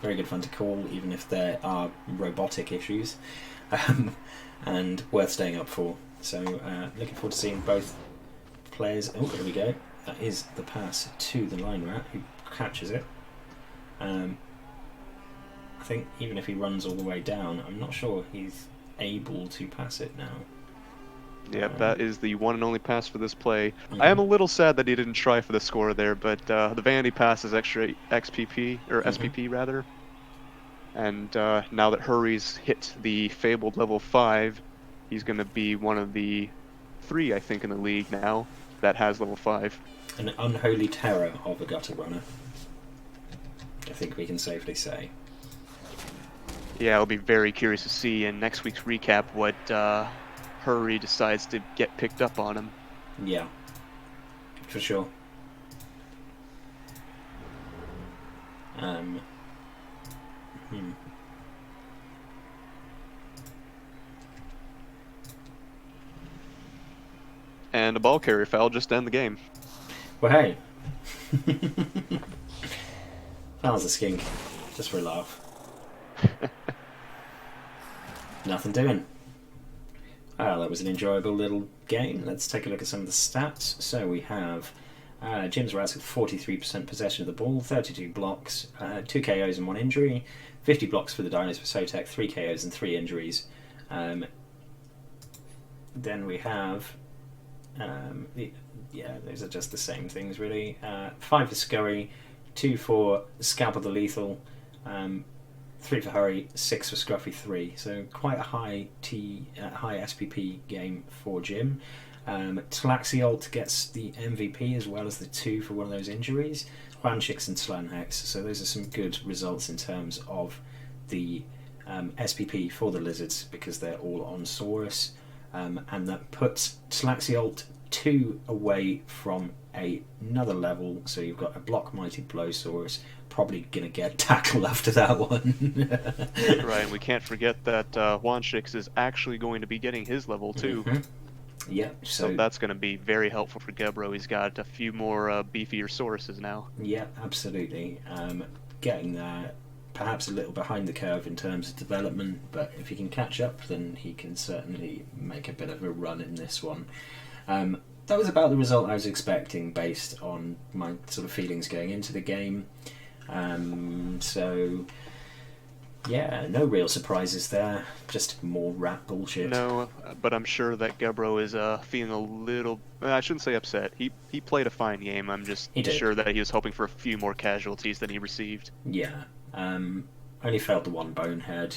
Very good fun to call, even if there are robotic issues, and worth staying up for. So looking forward to seeing both players. Oh, there we go. That is the pass to the line rat, who catches it. I think even if he runs all the way down, I'm not sure he's able to pass it now. Yep, that is the one and only pass for this play. I am a little sad that he didn't try for the score there, but the vanity pass is extra XPP, or SPP rather. And now that Hurry's hit the fabled level 5, he's going to be one of the 3, I think, in the league now that has level 5. An unholy terror of a gutter runner, I think we can safely say. Yeah, I'll be very curious to see in next week's recap what Hurry decides to get picked up on him. Yeah, for sure. And a ball carrier foul just to end the game. Well, hey. Foul's a skink, just for a laugh. Nothing doing. Well, that was an enjoyable little game. Let's take a look at some of the stats. So we have Jim's Rats with 43% possession of the ball, 32 blocks, 2 KOs and 1 injury, 50 blocks for the Dinos for Sotek, 3 KOs and 3 injuries. Then we have, those are just the same things really. 5 for Scurry, 2 for Scalp of the Lethal, 3 for Hurry, 6 for Scruffy 3. So quite a high SPP game for Jim. Tlaxiolt gets the MVP as well as the 2 for one of those injuries. Juanchix and Slanhex. So those are some good results in terms of the SPP for the Lizards because they're all on Saurus. And that puts Tlaxiolt 2 away from another level. So you've got a Block Mighty Blowsaurus. Probably going to get tackle after that one. Right, and we can't forget that Juanchix is actually going to be getting his level too. Yeah, so that's going to be very helpful for Gebro. He's got a few more beefier Sauruses now. Yeah, absolutely. Getting there, perhaps a little behind the curve in terms of development, but if he can catch up, then he can certainly make a bit of a run in this one. That was about the result I was expecting based on my sort of feelings going into the game. So, yeah, no real surprises there. Just more rat bullshit. No, but I'm sure that Gebro is feeling a little... I shouldn't say upset. He played a fine game. I'm just sure that he was hoping for a few more casualties than he received. Yeah. Only failed the one bonehead.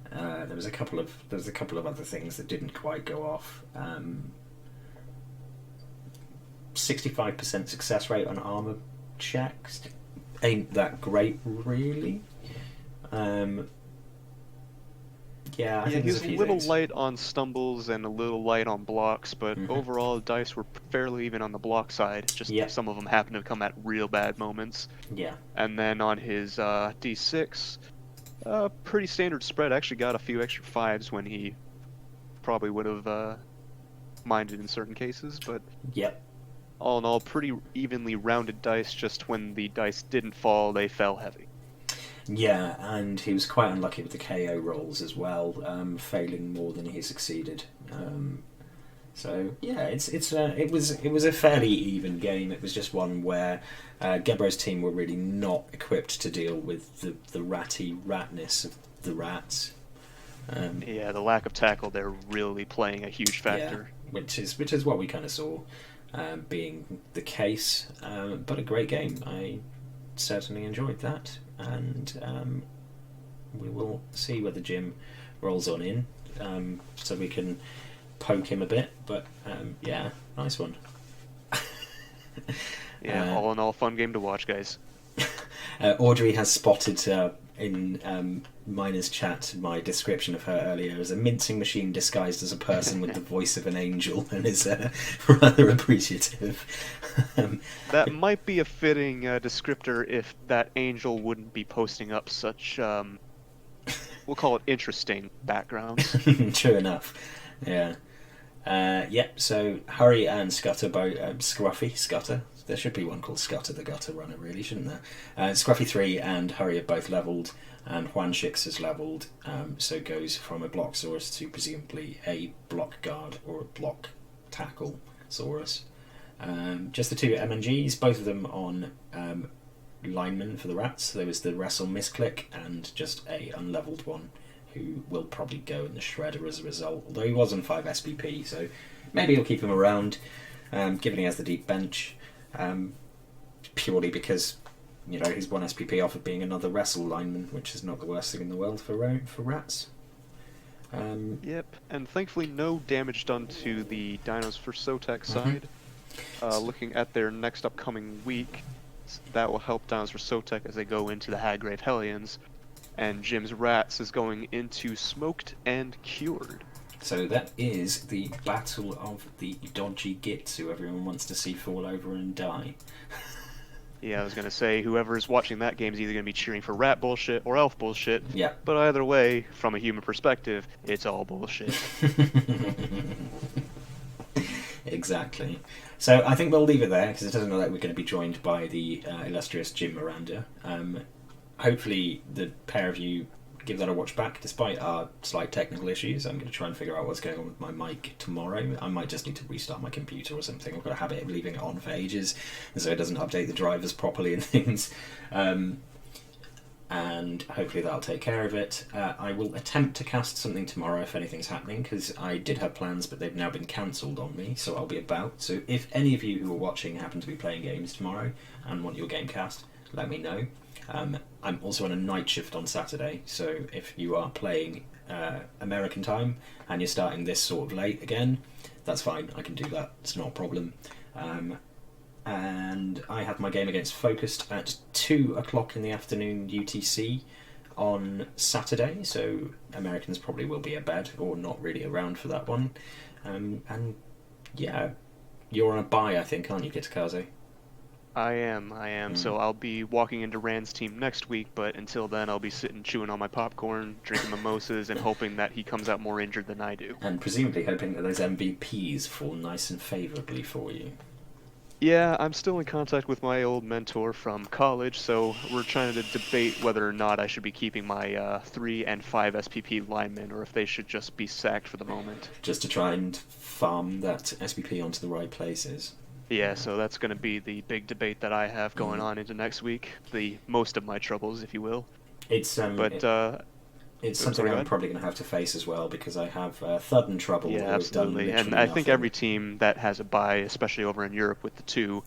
There was a couple of other things that didn't quite go off. 65% success rate on armor checks. Ain't that great, really. I think he's a little things. Light on stumbles and a little light on blocks, but overall the dice were fairly even on the block side. Just some of them happen to come at real bad moments. Yeah. And then on his D6, pretty standard spread. Actually got a few extra 5s when he probably would have minded in certain cases, but all in all, pretty evenly rounded dice. Just when the dice didn't fall, they fell heavy. Yeah, and he was quite unlucky with the KO rolls as well, failing more than he succeeded. So yeah, it was a fairly even game. It was just one where Gebro's team were really not equipped to deal with the ratness of the rats. The lack of tackle there really playing a huge factor. Yeah, which is what we kind of saw being the case. But a great game. I certainly enjoyed that, and we will see whether Jim rolls on in, so we can poke him a bit. But nice one. All in all, fun game to watch, guys. Audrey has spotted in Miner's chat my description of her earlier as a mincing machine disguised as a person with the voice of an angel, and is rather appreciative. That might be a fitting descriptor if that angel wouldn't be posting up such, we'll call it interesting backgrounds. True enough, yeah. So Hurry and Scudder Scruffy. There should be one called Scudder the Gutter Runner, really, shouldn't there? Scruffy 3 and Hurry are both levelled, and Juanchix is levelled, so goes from a block Saurus to presumably a block guard or a block tackle Saurus. Just the 2 MNGs, both of them on linemen for the rats. There was the wrestle misclick and just a unlevelled one who will probably go in the shredder as a result. Although he was on 5 SPP, so maybe he'll keep him around, given he has the deep bench, purely because he's 1 SPP off of being another wrestle lineman, which is not the worst thing in the world for rats. Yep, and thankfully no damage done to the Dinos for Sotek side. Looking at their next upcoming week, that will help Dinos for Sotek as they go into the Haggrave Hellions, and Jim's Rats is going into Smoked and Cured. So that is the battle of the dodgy gits who everyone wants to see fall over and die. Yeah, I was going to say, whoever's watching that game is either going to be cheering for rat bullshit or elf bullshit. Yeah. But either way, from a human perspective, it's all bullshit. Exactly. So I think we'll leave it there, because it doesn't look like we're going to be joined by the illustrious Jim Miranda. Hopefully the pair of you give that a watch back, despite our slight technical issues. I'm going to try and figure out what's going on with my mic tomorrow. I might just need to restart my computer or something. I've got a habit of leaving it on for ages, and so it doesn't update the drivers properly and things. And hopefully that'll take care of it. I will attempt to cast something tomorrow if anything's happening, because I did have plans, but they've now been cancelled on me, so I'll be about. So if any of you who are watching happen to be playing games tomorrow and want your game cast, let me know. I'm also on a night shift on Saturday, so if you are playing American time and you're starting this sort of late again, that's fine, I can do that, it's not a problem. And I have my game against Focused at 2 o'clock in the afternoon UTC on Saturday, so Americans probably will be abed or not really around for that one. And yeah, you're on a bye, I think, aren't you, Kitakaze? I am. So I'll be walking into Rand's team next week, but until then I'll be sitting chewing on my popcorn, drinking mimosas, and hoping that he comes out more injured than I do. And presumably hoping that those MVPs fall nice and favourably for you. Yeah, I'm still in contact with my old mentor from college, so we're trying to debate whether or not I should be keeping my 3 and 5 SPP linemen, or if they should just be sacked for the moment. Just to try and farm that SPP onto the right places. Yeah, so that's going to be the big debate that I have going on into next week. The most of my troubles, if you will. It's something I'm probably going to have to face as well, because I have Thud and Trouble. Yeah, absolutely. And I think every team that has a bye, especially over in Europe with the 2,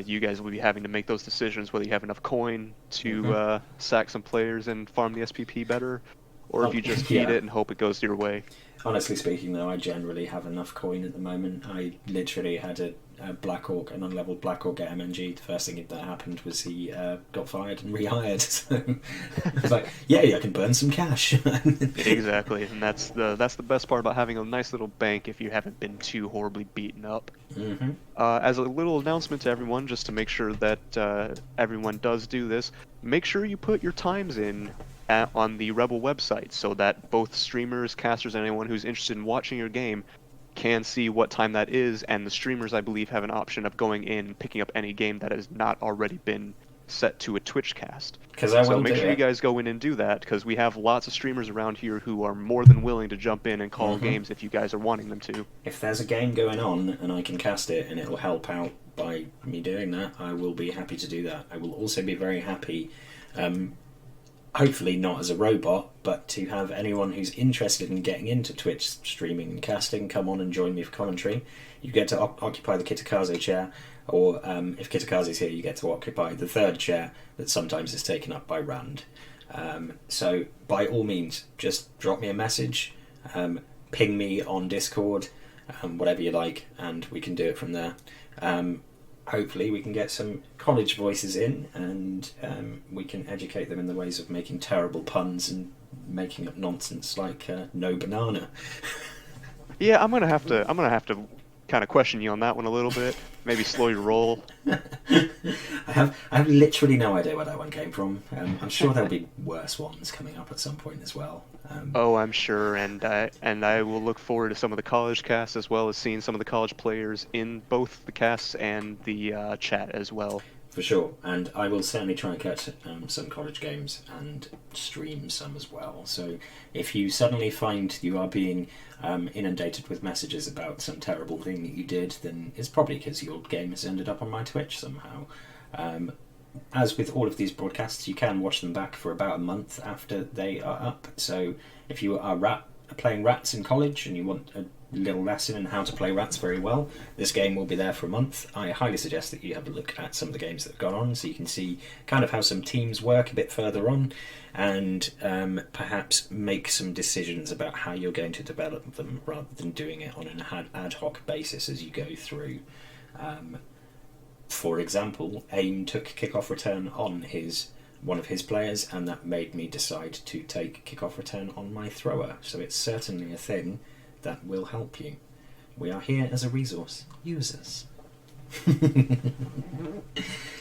you guys will be having to make those decisions, whether you have enough coin to sack some players and farm the SPP better, or if you just feed it and hope it goes your way. Honestly speaking, though, I generally have enough coin at the moment. I literally had a Black Hawk, an unleveled Black Hawk get MNG. The first thing that happened was he got fired and rehired. So I was like, yay, I can burn some cash. Exactly, and that's the best part about having a nice little bank if you haven't been too horribly beaten up. As a little announcement to everyone, just to make sure that everyone does do this, make sure you put your times in on the REBBRL website, so that both streamers, casters, and anyone who's interested in watching your game can see what time that is, and the streamers, I believe, have an option of going in and picking up any game that has not already been set to a Twitch cast. So make sure you guys go in and do that, because we have lots of streamers around here who are more than willing to jump in and call games if you guys are wanting them to. If there's a game going on and I can cast it and it'll help out by me doing that, I will be happy to do that. I will also be very happy, hopefully not as a robot, but to have anyone who's interested in getting into Twitch streaming and casting come on and join me for commentary. You get to occupy the Kitakaze chair, or if Kitakaze's here, you get to occupy the third chair that sometimes is taken up by Rand. So by all means, just drop me a message, ping me on Discord, whatever you like, and we can do it from there. Hopefully we can get some college voices in, and we can educate them in the ways of making terrible puns and making up nonsense like no banana. Yeah, I'm gonna have to kind of question you on that one a little bit. Maybe slow your roll. I have literally no idea where that one came from. I'm sure there'll be worse ones coming up at some point as well. Oh, I'm sure, and I will look forward to some of the college casts, as well as seeing some of the college players in both the casts and the chat as well. For sure, and I will certainly try and catch some college games and stream some as well. So if you suddenly find you are being inundated with messages about some terrible thing that you did, then it's probably because your game has ended up on my Twitch somehow. as with all of these broadcasts, you can watch them back for about a month after they are up. So if you are playing rats in college and you want a little lesson in how to play rats very well, this game will be there for a month. I highly suggest that you have a look at some of the games that have gone on, so you can see kind of how some teams work a bit further on, and perhaps make some decisions about how you're going to develop them, rather than doing it on an ad hoc basis as you go through. For example, AIM took kickoff return on one of his players, and that made me decide to take kickoff return on my thrower. So it's certainly a thing that will help you. We are here as a resource. Use us.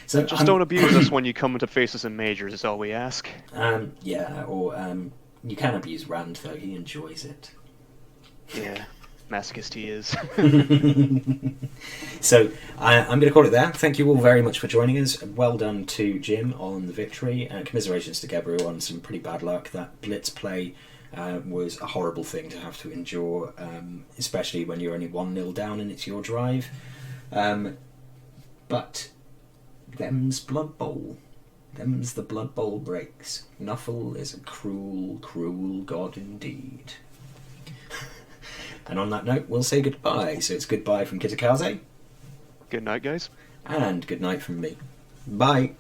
So just don't abuse us when you come to face us in majors, is all we ask. Yeah, or you can abuse Rand, though. He enjoys it. Yeah, masochist he is. So I'm going to call it there. Thank you all very much for joining us. Well done to Jim on the victory. Commiserations to Gebro on some pretty bad luck. That blitz play was a horrible thing to have to endure, especially when you're only 1-0 down and it's your drive. But them's Blood Bowl. Them's the Blood Bowl breaks. Nuffle is a cruel, cruel god indeed. And on that note, we'll say goodbye. So it's goodbye from Kitakaze. Good night, guys. And good night from me. Bye.